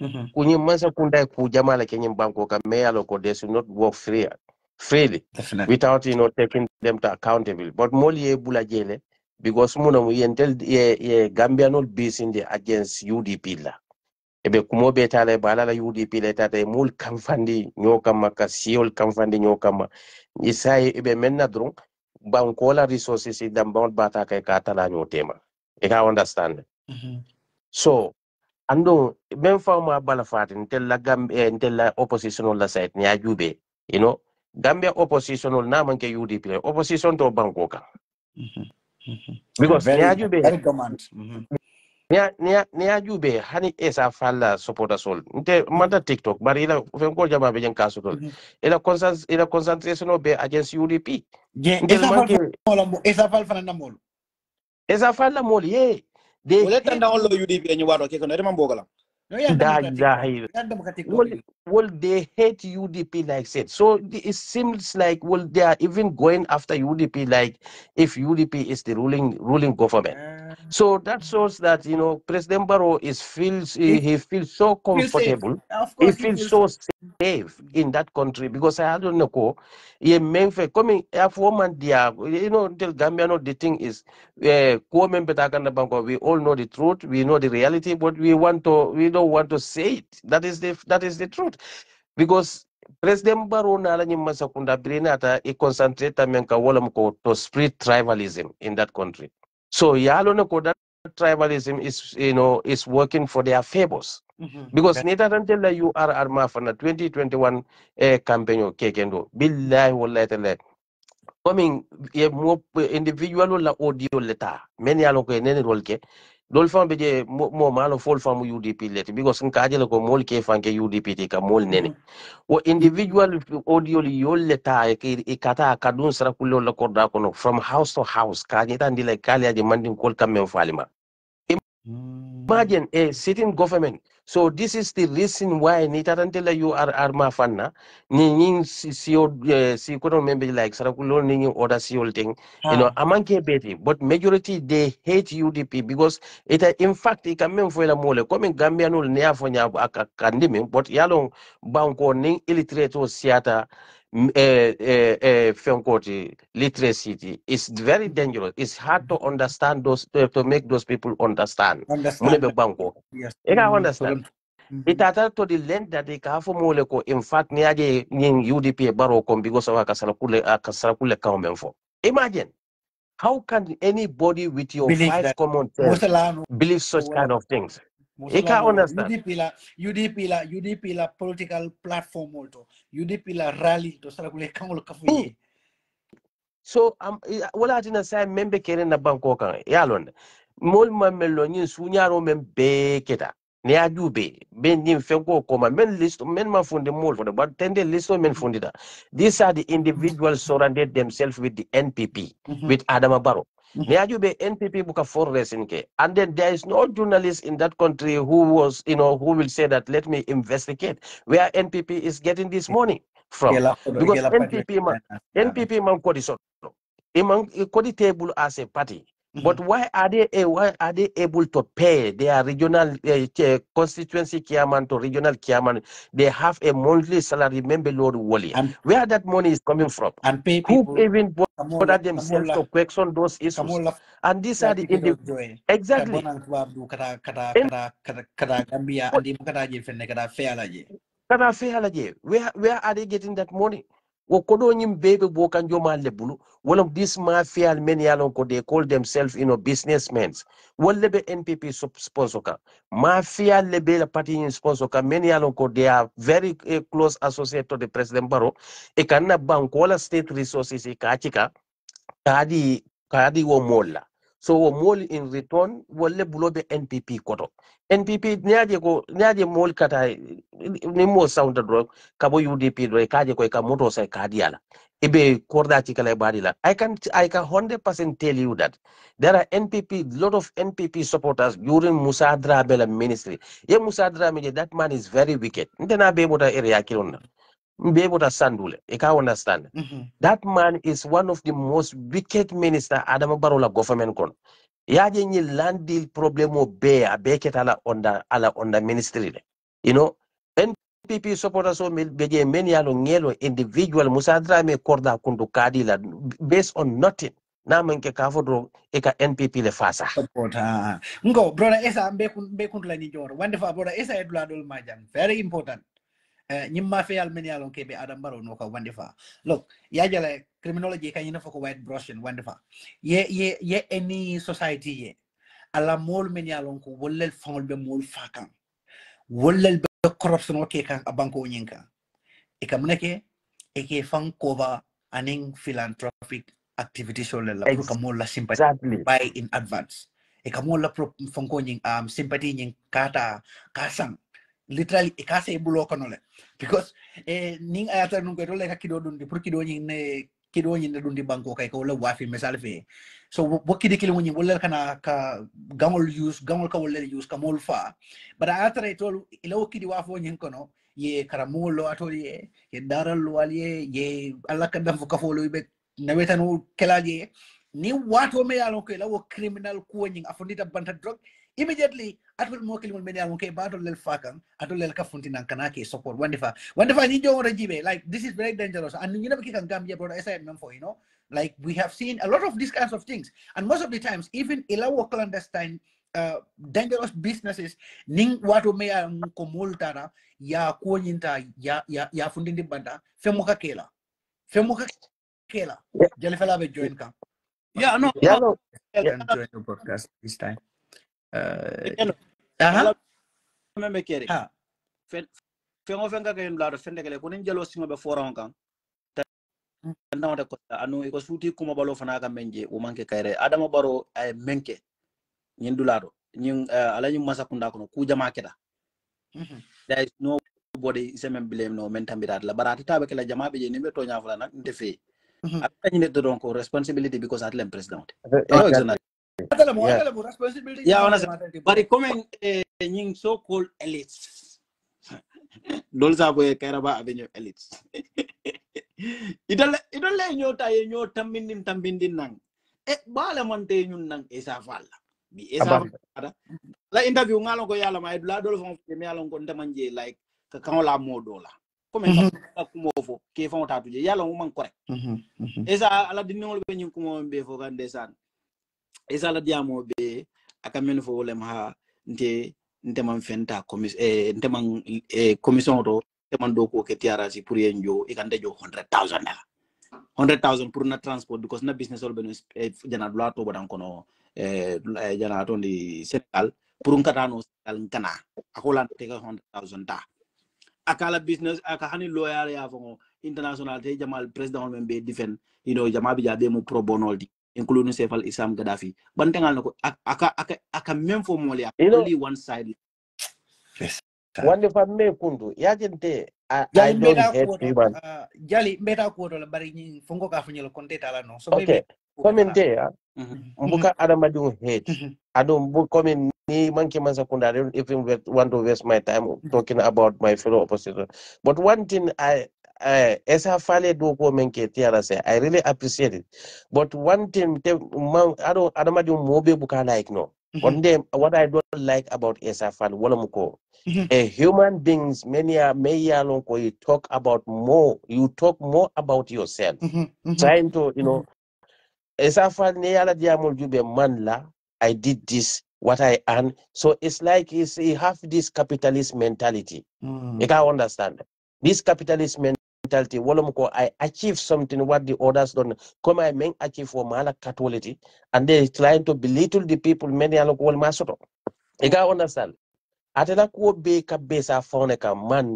Kunyi Masakunda Kujama like Kenyan Banko Kamea Loko, they should not work freely. Definitely. Without taking them to accountable. But Moli Bula Jele, because Muna we entel Gambia not based in the against UDP la. Ebe kumo betale balala UDP le tata mul kamfandi nyokama ka siol kamfandi nyokama isai ebe menna dron bankola resources idam bound bata kai katala nyotema e ka understand so ando men fama bala fati ntella ntella oppositional la site ni ajube you know Gambia oppositional na manke UDP le opposition to bankoka because ni ajube very command ni ajube hani esa falla supporter sol nte manda TikTok bari ila fenko jama be jen kasutol ila concentration be against UDP ntel manke esa fal fana namol esa falla mol ye they Wala hate tanda onlo UDP ni waro ke kono rema mbogala. no ya democratic well they hate UDP like said so it seems like well they are even going after UDP like if UDP is the ruling government so that shows that President Barrow he feels so comfortable he feels so safe in that country because I don't know coming woman there until Gambia the thing is we all know the truth we know the reality but we don't want to say it that is the truth because President Barrow na alanyi masakunda brinata concentrate menka wala mko to spread tribalism in that country so yalo ko that tribalism is working for their favors because nita tantella you are arma for 2021 campaign kekendo billahi wallahi tala coming individual la audio leta many alo ko nene rolke dol fam be mo malo fol fam UDP let because nka ko mol ke fanke UDP te ka mol nene o individual audio li yol leta e kata kadun sara kullo la korda kono from house to house ka nyita ndile kali aje mandin kol kamen falima imagine a sitting government. So this is the reason why nitarantela you are arma fanna ni si kono member like sarakulo ni order si thing amanke beti but majority they hate UDP because it in fact it can mean for la mole comme Gambia no ne afonya akandimi but yalo banko ni illiterate o siata literacy is very dangerous. It's hard to understand to make those people understand. Banko. Yes. I understand. It attached to the length that they can for in fact niaje UDP Barrow because of Kasarakule Kaumenfo. Imagine how can anybody with your five common sense believe such kind of things? I can't understand. UDP la political platform also. UDP la rally to Sarakule Kamul Kafuye. So wala tina say membe kere na banko kan yalon mol mamelo ni sunyaro membe keta ne ajube ben nim fenko koma men list men ma funde mol for but tende list men fundida. These are the individuals surrounded themselves with the NPP, with Adama Barrow. Ne ajube NPP buka for resinke. And then there is no journalist in that country who was, who will say that let me investigate where NPP is getting this money from. Because NPP man kodi so. Among kodi table as a party. But why are they able to pay their regional constituency chairman to regional chairman? They have a monthly salary, member Lord Wally. Where that money is coming from? And pay people. Who even bother themselves to question those issues? And these are the exactly. Where are they getting that money? Wokodo nyim baby boka njoma lebulu. One of these mafia many alonko they call themselves businessmen. One lebe NPP sponsor ka. Mafia lebe la party in sponsor ka many alonko they are very close associate to the President Barrow. Ekana bankola state resources ikachika kadi wo mola. So wo mol in return wolle bulobe NPP koto. NPP niaje mol kata ni mo sound drug kabo UDP do kaje ko ka moto sai kadiala. Ibe korda chikala badila. I can 100% tell you that there are lot of NPP supporters during Musa Drabela ministry. Ye Musa Drabela, that man is very wicked. Ndena be able to area kilona. Be able to sandule. You can understand. That man is one of the most wicked minister Adama Barola government kon. Yaje ni land deal problem o be a beket ala on the ministry. NPP supporters so beje many alo ngelo individual musadra me korda kundu kadila based on nothing. Na menke kafodro eka NPP le fasa. Support. Ngo brother Esa be kun la ni jor. Wonderful brother Esa edula dol majam. Very important. Nyimma feyal men yalon kebe Adam Barrow no ka wandefa. Look, yajale criminology kan yina foko white brush and wandefa. Ye any society ye. Ala mol men yalon ko wollel fangol be mol fakan. Wollel be corruption o ke kan abanko nyinka. E kamneke e ke fang cover aning philanthropic activities so la pour ka mol la sympathy buy in advance. E ka mol la pro fanko nying sympathy nying kata kasang. Literally ikase bulo konole because ning ayata nung ko le kido dundi pour kido ne dundi banko kay ko la wafi mesal fe so bo kidi kilo nyi wala kana ka gamol ka wala use ka mol fa but ayata re tol ilo kidi wafo nyin kono ye karamolo atoli ye daral wali ye alla ka dam ka folo be nawetanu kelaje ni wato me yalon ko la wo criminal ko nyin afondita banta drug immediately atul mo kilimul media mo kay batol lel fakan atul lel kafunti nan kanake support wandefa ni jongo jibe like this is very dangerous and you never can Gambia bro as I remember like we have seen a lot of these kinds of things and most of the times even ilawo clandestine dangerous businesses ning wato me ko multara ya ko nyinta ya fundindi banda femuka kela jale fela be join ka no join the podcast this time membe kere fengo fenga kay mlado fende kele ko jalo singo be foron kan tan de ko anu ko suti kuma balo fana ka menje o manke kayre Adama Barrow ay menke nyin dulado nyin ala nyin masakunda ko ku jama keda there is nobody is même blame no men tambirat la barata tabe kala jama be ni be to nya fala nak nte fe ak ni de donc responsibility because at lem president responsibility but comment nyin so called elites dolza boy karaba avenue elites idole nyota ye nyota tambindin nang bala monte nyun nang esa falla bi esa falla la interview ngalon ko yalla may la dol fon me yalla ko ndamanje like ka kan la modola comment ka kumo fo ke fon tatu je yalla mo man correct esa ala dinol be nyun kumo be fo kan desan esa la diamo be aka men fo lem ha nte man fenta commission to man do ko ke tiarasi pour yenjo e kan dejo 100,000 dala 100,000 pour na transport because na business ol ben jana dula to bodan kono jana to di Senegal pour nkatano Senegal nkana akola te 100,000 ta akala business aka hani lawyer ya fo international te jamal president men be defend jama bi jabe mo pro bonol di including Sefal Isam Gaddafi bantengal nako aka même fo moli only one side Yes. Wande fa me kundu. Yajente, I Jali don't mbeta hate kuoto. human. Jali mbeta kuoto la bari ni fungo ka funyelo konte tala no. So maybe Okay. Commente ya. Mhm. Mbuka adamadu hate. Mhm. I don't comment ni monkey masakunda. I don't even want to waste my time talking about my fellow opposition. But one thing esa fale do ko menke tiara say I really appreciate it. But one thing I don't adamadu mobe buka like no. One day what I don't like about esa fale wala muko. A human beings many are you talk about more. You talk more about yourself. Trying to Esafal ne yala diamol jube man la, I did this, what I earn. So it's like he have this capitalist mentality. You can understand. This capitalist mentality, wolomko, I achieve something what the others don't. Come I may achieve for mala catholity, and they trying to belittle the people, many alok wol masoto. You can understand. Atela ko be ka besa phone ka man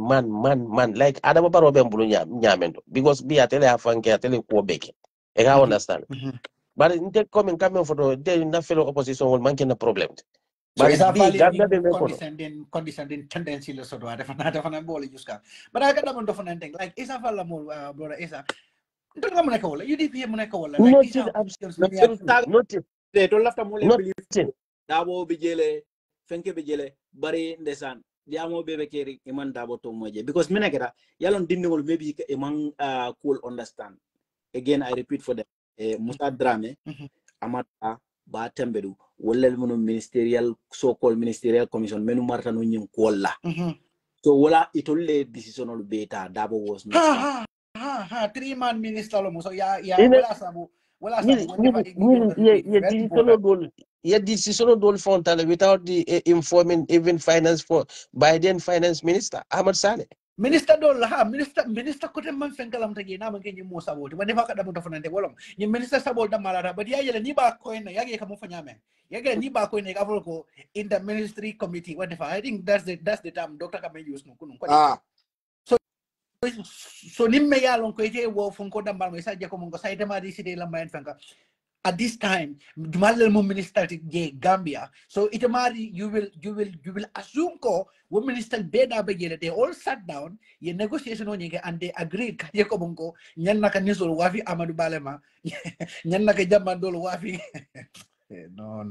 like adama baro be mbulu nyamendo because be atele afanke atele ko beke. You can understand. But inte coming for the na fellow opposition will make a problem. So But isa be fali Gambia be yung mekono. condescending tendency lo so do ada fana bole juska. But I got them do fana thing like isa fala mo brother isa. Ito nga mo na kawala. UDP mo na kawala like Nothing isa absolutely nothing. They don't have to believe Nothing. dabo bijele fenke bijele bari ndesan diamo bebe keri iman dabo to moje because minagera yalon dindingol maybe iman cool understand again I repeat for them Musa Drame amata ba tembedu wala mono ministerial so called ministerial commission menu marta no nyin kolla so wala itolle decisional beta dabo was not part 3-man minister lo mo so ya In wala sabu whenever you go to repeat very important. decision dol fontale without the informing even finance for Biden finance minister Ahmad Saleh. Minister dol minister ko tem man fengalam tagi na man kenyi mo saboti whenever ka damo to fanante wolom ni minister sabol da malata but ya yele ni ba ko na yage ka mo fanyame yage ni ba ko ne ka ko in the ministry committee whatever I think that's the term Dr. Kame use no kunun ko so nimme yalon ko ite wo funko da mal sa je ko mo sa ite ma di side la mayen fenka at this time dumalel mo minister je Gambia so ite mari you will assume ko wo minister beda be yele they all sat down ye negotiation on yenge and they agreed ka je ko bonko nyan naka nisol wafi Amadou Balema nyan naka jamandol wafi no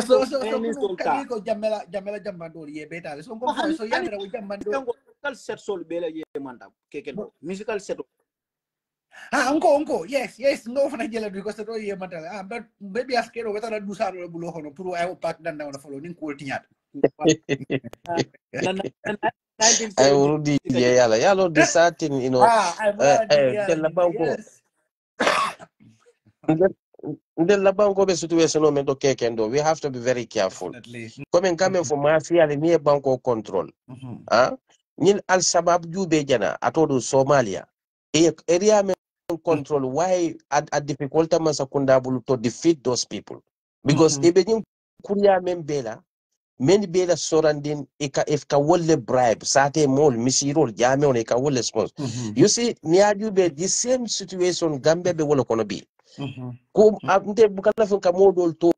so kunu kali ko jamela jamandol ye beta so ko so yadra wo jamandol musical set sol bele ye manda kekendo musical set uncle, yes, no fana jela because to ye matala. But maybe askero weta na dusaro le bulo hono puru ayo pack dan na follow nin ko tinyat. I already yalo deciding I'm already the banko yes. the labanko be situation no mento kekendo we have to be very careful. Definitely. Coming for mafia le near banko control. Nil al sabab jube jana atodo Somalia. Area control why a difficulty masakunda bulu to defeat those people because even kuria membela many bela sorandin if ka wolle bribe sate mol misirol jame on ka wolle sponsor you see niaju be the same situation Gambia be wala kono bi ko amte bukala fun ka modol to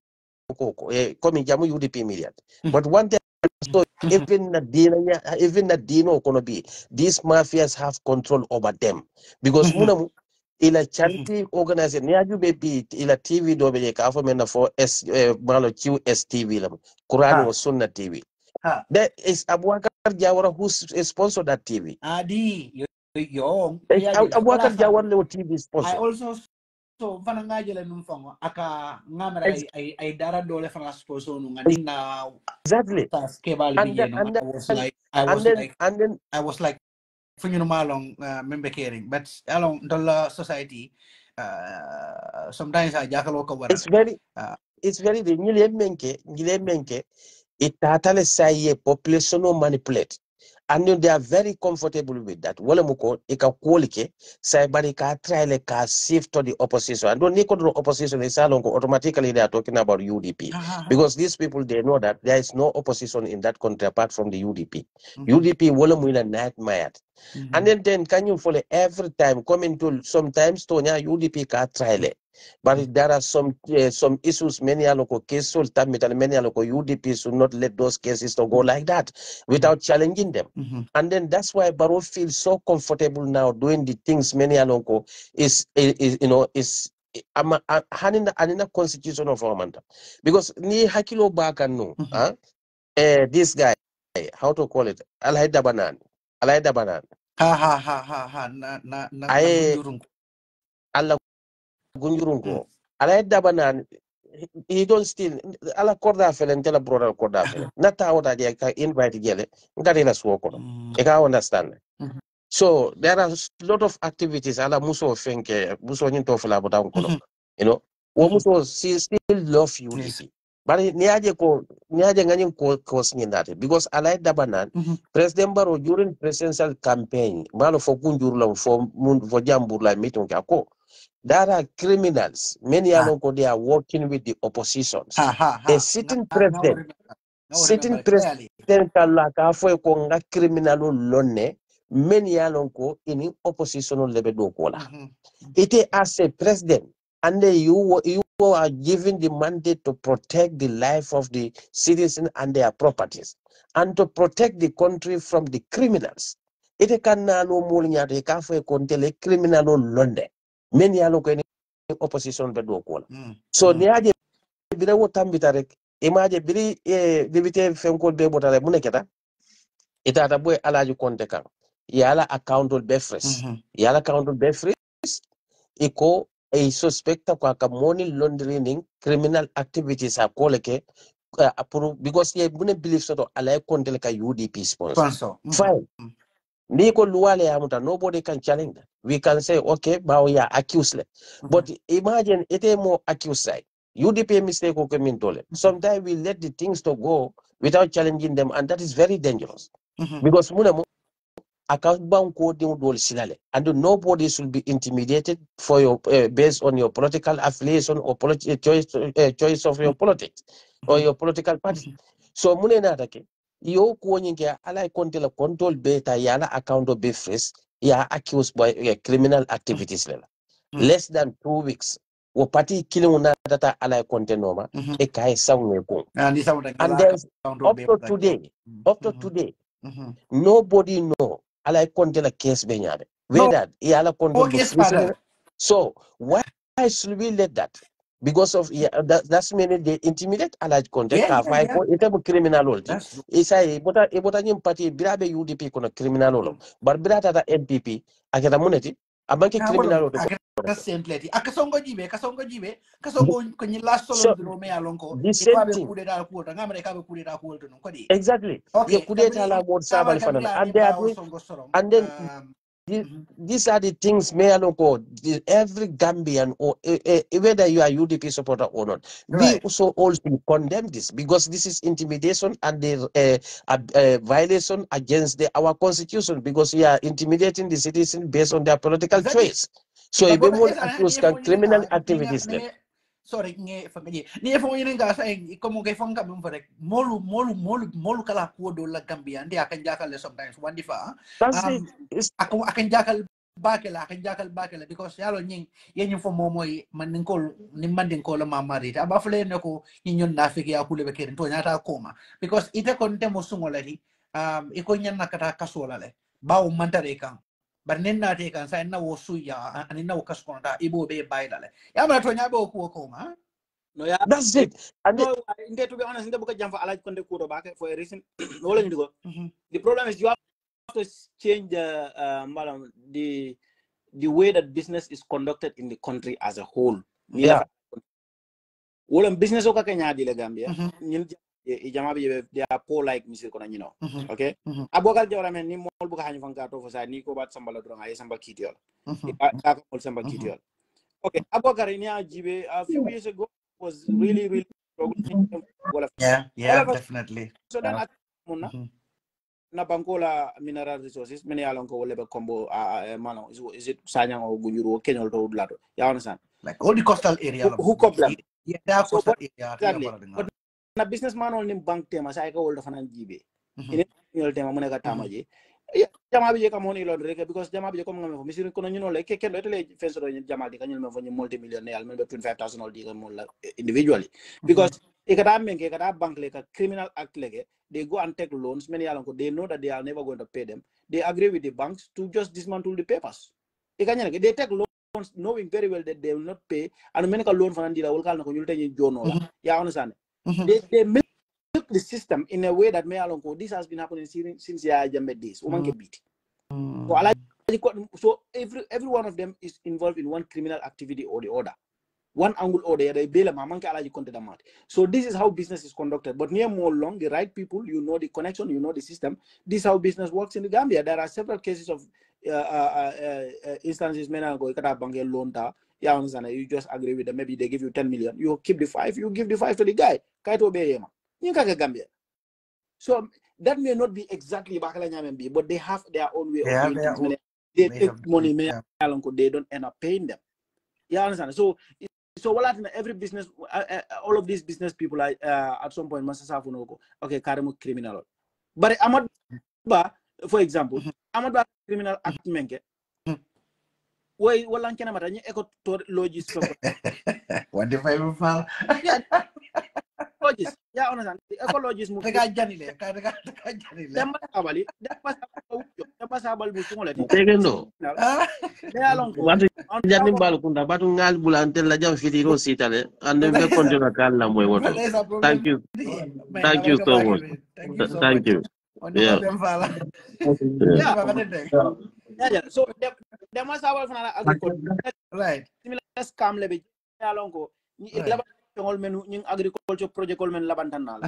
ko komi jamu UDP million but one thing so even na dino kono bi these mafias have control over them because munamu ila charity organization niaju be bi ila TV do be ka fo men for malo QSTV lam Quran was Sunna TV that is Abubakar Jawara who sponsored that TV Adi yo Abubakar Jawara le TV I sponsor also so fana nga jele num fango aka ngamera ay dara dole fana sponsor nu ngani na exactly 𝒂𝒄𝒄𝒏 no I was like for you know malong member caring but along the society sometimes I jakalo ko it's very nyile menke itatale saye population no manipulate and they are very comfortable with that wala muko ika kwolike say bari ka try le ka shift to the opposition and don't need the opposition is along automatically they are talking about UDP because these people they know that there is no opposition in that country apart from the UDP UDP wala mu ina nightmare and then can you follow every time coming to sometimes to nya UDP ka try le But there are some issues, many local cases, many local UDP should not let those cases to go like that without challenging them. And then that's why Barrow feels so comfortable now doing the things many local is anina constitution of Rwanda. Because ni hakilo baka no, this guy, how to call it, Alaida Banan. Ala Gunjurungo. Alaida Banan, he don't still, ala korda felen, tell a brother korda felen. Not how that they invite gele, Garila Swoko. You can understand. So there are a lot of activities. Ala muso fenke, muso nyinto fela botam kono. You know, muso still love UDP. But niaje ngani cause that because alai dabanan President Barrow during presidential campaign malo for kunjurla for jamburla meeting kako. There are criminals. Many alonko they are working with the oppositions. A sitting president kalaka fo ko nga criminal lonne. Many alonko in opposition level do kola. It as a president, and you are given the mandate to protect the life of the citizens and their properties, and to protect the country from the criminals. It can no more nyate ka fo kontele criminal londe. Many alonko in opposition level do kola. So niaje bira wotambitarek imaje biri debite fenkol be botale muneketa itata boy alaju konte kan yala accountable befres yala accountable befres iko a suspecta kwa ka money laundering criminal activities are koleke because ye bune believe so ala konte ka UDP sponsor. Fine. Niko luwale yamuta, nobody can challenge that. We can say okay but we are accused but imagine ite more accused side UDP mistake okay. Sometimes we let the things to go without challenging them, and that is very dangerous. Because and nobody should be intimidated for your based on your political affiliation or choice of your politics or your political party. So yo kuonyinge ala kontela control beta yala account of befres ya accused by criminal activities less than 2 weeks wo party killing una data ala contenoma e kai sawne ko and there's up to today nobody know ala kontela case benyade whether yala control so why should we let that? Because of that's mean they intimidate allied contact for it criminality. It's a bota party birabe UDP kono criminal but birata NPP akata moneti abanke criminal kasongo jibe konyi last solo me alonko the same thing exactly okay kudeta la board sabal fanana and they are doing and then these are the things every Gambian or whether you are UDP supporter or not, we also condemn this because this is intimidation and the violation against our constitution because we are intimidating the citizens based on their political choice. So if we want accuse criminal activities sorry nge fangaji ni efo yene nga sa como ke fanga mum farek molu kala ko do la Gambia ndi akan jakal sometimes wandifa akan jakal bakela because yalo nying yenyu fo momoy man ngol ni mandin ko la mamari ta ba fle ne ko nyon na fiki ya kule be keren to nyata koma because ite kon temo sungolati iko nyanna kata kasola le bawo mantare kan but nenna te kan sa na wo suya ani na wo kaskonda ibo be baydale ya ma to nyabo ko koma no yeah that's it and no to be honest ndé buka jam fa alaj konde ko baake for a reason wala ñu digo the problem is you have to change the way that business is conducted in the country as a whole. Yeah. Wala business o ka Kenya di la Gambia ñun jama bi they are poor like monsieur ko ñu know okay abogal jawra men ni mol bu ka hañu fanka to fo sa ni ko bat sambala do ay samba kitiol ka ko mol samba kitiol okay abogar ni ajibe a few years ago was really definitely so then na bankola mineral resources many along ko lebe combo malo is it sanyang o gunjuro kenyol to lato you understand like all the coastal area hook up them coastal area but na businessman on nim bank tema sa ka wolda fanan jibe ine ñol tema mo neka tamaji jama bi je ka money laundry because jama bi je comme ngam fo misiri kono ñu no le ke kendo tele fenso do jama di kanyul me fo ñu multimillionaire men be 25,000 all di ka mo la individually because e kata men ke kata bank le ka criminal act lege they go and take loans many yalan ko they know that they are never going to pay them they agree with the banks to just dismantle the papers e kanya they take loans knowing very well that they will not pay and men ka loan fa ndira wol kal na ko ñu tanye jono la ya understand they milk the system in a way that me along this has been happening since ya jambe days woman ke beat so every one of them is involved in one criminal activity or the other one angle or the other bela mamanke alaji konte da mat so this is how business is conducted but near more long the right people you know the connection you know the system this is how business works in the Gambia there are several cases of instances men go kata bank loan ta ya understand you just agree with them maybe they give you 10 million you keep the 5 you give the 5 to the guy kaito be yema nyinka Gambia so that may not be exactly bakala nyamembi but they have their own way of doing things they take money they don't end up paying them you understand so every business all of these business people are at some point must have okay karimu criminal but Ahmad Ba for example Ahmad Ba criminal act menke way wala kena mata ni eco logis what if I fall logis ya understand ecologist mu ka janile damba sabal bu sungole tegendo me alon ko watu jani balu kunda batu ngal bulante la jam fitiro sitale ande be konjona kala moy woto thank you so much thank you yeah so dama sabal fana agriculture right similar scam lebe alon ko ni ngol menu ñing agriculture project kol men labantan nala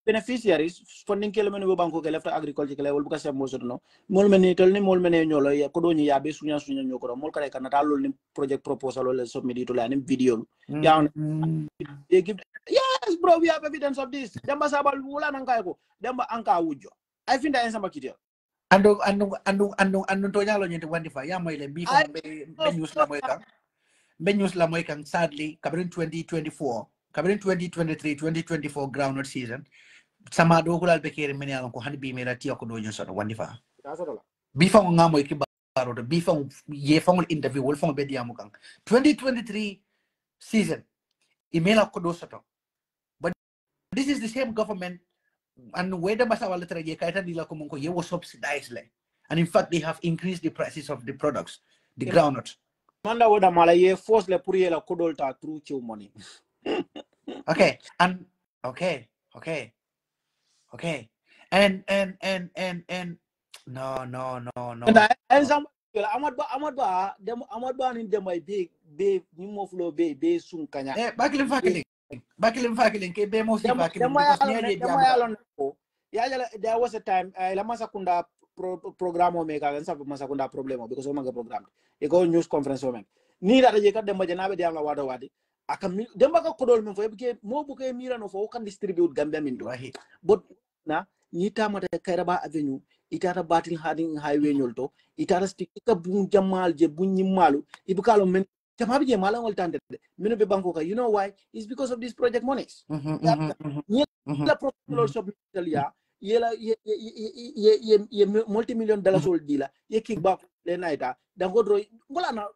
beneficiaries funding kele menu bo banko ke left agriculture kele wol buka sem mo soto no mol men tol ni mol men ñolo ya ko do ñi yabe suña ñoko mol kare kan lol ni project proposal wala submit to la ni video ya they give yes bro we have evidence of this damba sabal wala nan kay ko damba anka wujjo I think that samba kitel ando to nyalo ñente wandi fa ya moy le bi fa be news la moy kan Benyus la moy kan sadly kabrin 2024 kabrin 2023 2024 groundnut season sama do kulal be kere men yalan ko hani bi mera tiya ko do nyon soto wandi fa bi fa nga moy ki baro bi fa ye fa interview wol fa be diamu kan 2023 season email ko do soto but this is the same government and where the masawala traje kayta dila ko mon ko ye was subsidized le and in fact they have increased the prices of the products the groundnut manda woda mala ye force le pour ye la kodol ta through chew money okay and okay and no and some Ahmad Ba ni dem ay be ni mo flo be sun kanya bakilin fakiling ke be mo si fakiling there was a time la masakunda programme o meka gan sabu masakunda problème because o manga programme e go news conference o men ni data je kadde mbaje nabe diam la wado wadi akam demba ka kodol men fo e mo bu ke mira no fo kan distribute Gambia min do but na ni tamata Kairaba Avenue itata batil hadin highway nyolto itata stick ka bu jamal je bu nyimalu ibukalo men jamabi je mala wol tande mino be banko ka you know why it's because of this project monies la protocol submit ya yela ye multi-million dollars old dealer ye kickback le naita dango dro ngola na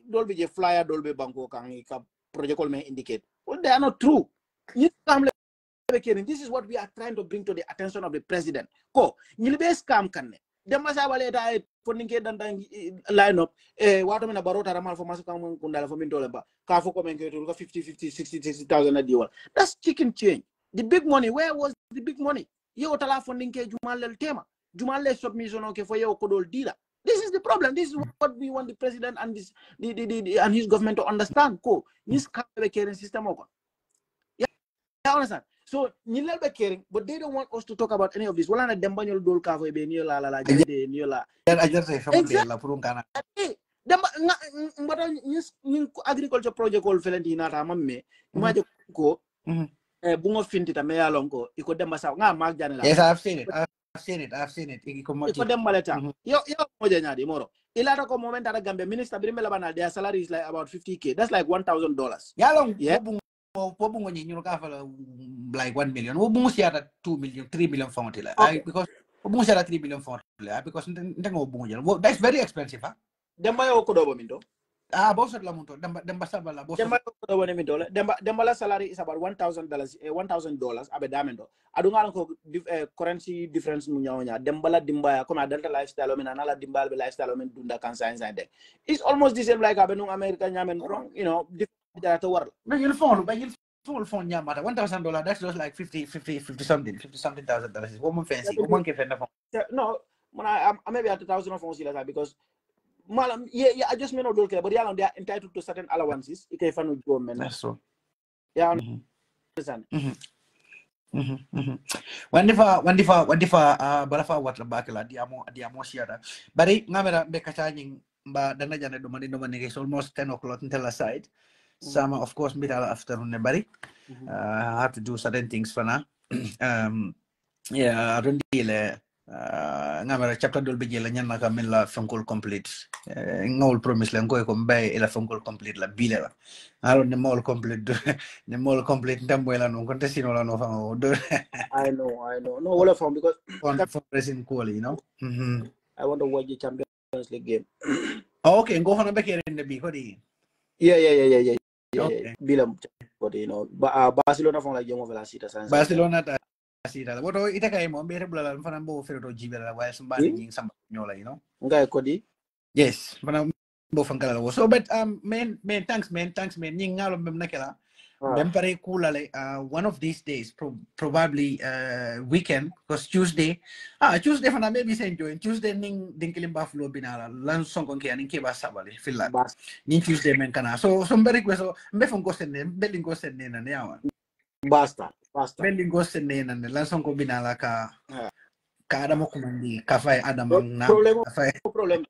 dolbe je flyer dolbe banko kan ka project call me indicate well they are not true this is what we are trying to bring to the attention of the president ko nyilbe scam kanne demma sabale ta funding ke dan line up wato mena barota ramal fo masu kan kundala fo min dole ba ka fo ko men ke to 50,000 a diwal that's chicken change the big money where was the big money yo tala funding ke jumal tema jumal le submission okay for yo kodol dila this is the problem this is what we want the president and this and his government to understand ko this kind of caring system oko yeah understand so ñilal be caring but they don't want us to talk about any of this wala na dem bañol dol ka fo be ni la jade ni la ajarse fambe la pour kana dem mbata ñin agriculture project ko felenti nata mamme imaje ko bu ngo fintita me yalon ko iko demba sa nga mag jane la yes I've seen it iko demba leta yo mo janyadi moro ilata ko moment ara Gambia minister bi mela banal their salary is like about 50k that's like $1,000 yalon bobu ngo ñi ñu ka fa like 1 million wo bu siata 2 million 3 million fonti la because bunga sera 3 billion for because ntengo bunga well, that's very expensive huh demba yo ko do minto boss la monto demba sabala boss demba ko do woni minto demba la salary is about $1,000 $1,000 abe damendo adu ngal ko currency difference mu nyawnya demba la dimba ko na delta lifestyle men na la dimba be lifestyle men dunda kan science de it's almost the same like abe no America nyamen wrong you know different to war but you phone phone nyamata $1,000 that's just like 50 something thousand dollars woman fancy woman ke fenda phone no I maybe at 1,000 of phones because malam yeah adjustment odol ke but yalla they are entitled to certain allowances ikay fanu government that's true yeah understand wandifa balafa watla bakala diamo siada bari ngamera be kachanying ba dana jana do mani is almost 10 o'clock until la side sama of course mid afternoon ne bari I have to do certain things for now yeah rundile ngamara chapter dol be jela nyanna ka min la funkul complete ngol promise la ngoy ko mbay ila funkul complete la bile la alo ne mol complete ne mol complete ndambo la non konta sino la no fa do I know no wala from because for pressing cool you know I want to watch the Champions League game okay go for be kere ne bi ko di yeah okay bilam but you know Barcelona from like game of la cita Barcelona ta sida woto ita kay mo be rebla la fana bo fere to jibela while somebody nying samba nyola you know ngay ko di yes fana bo fankala wo so but man thanks man nying ngalo mem nakela dem pare kulale one of these days probably weekend because Tuesday fana maybe say enjoy Tuesday ning dinkilim buffalo binala lan songon ke anin ke ba sabale filla ning Tuesday men kana so mbere ko so mbe fon ko senne belin ko senne na ne awan basta belin ko senne na lan songo binala ka adamo kumandi ka fay adamo na problem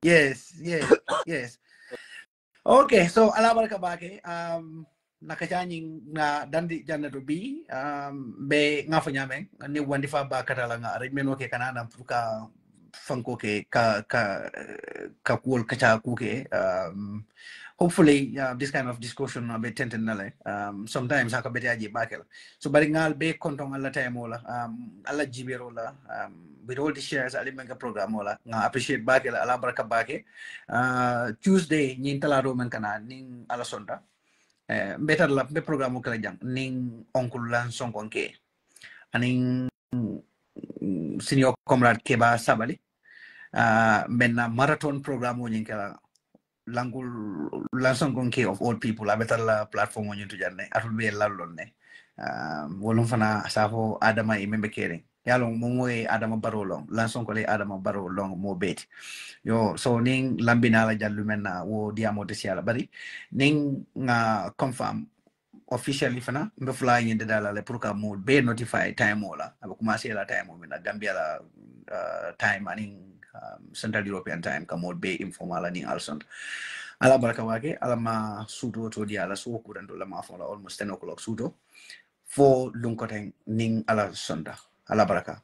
yes okay so ala baraka bake nakachanying na dandi jannatu bi be ngafa nyame ni wandi fa ba katala nga rek meno ke kanana ka fanko ke ka kul kacha kuke hopefully this kind of discussion a bit tentenale sometimes haka beti aji bakel so bari ngal be kontong alla time wala alla jibero la with all the shares ali menga program wala nga appreciate bakel ala baraka bake Tuesday nyin talado men kana ning ala sonda better la be program kala jang ning onkul lan sonkonke aning senior comrade keba sabali menna marathon program wonyin kala langul lanson konke of all people a better la platform wonyin to janne atul be lallon ne wolum fana safo adama e membe kere yalo momoy adama barolong lanson ko le adama barolong mo bet yo so ning lambina la jallu menna wo diamo de siala bari ning nga confirm officially fana mbe fly yende dala le pour ka mo be notify time wala aba commencer la time mo na Gambia la time aning Central European time ka mo be informal aning alson ala baraka wake ala ma sudo to di ala so ko dando la ma fa almost 10 o'clock sudo fo lunkoteng ning ala sonda ala baraka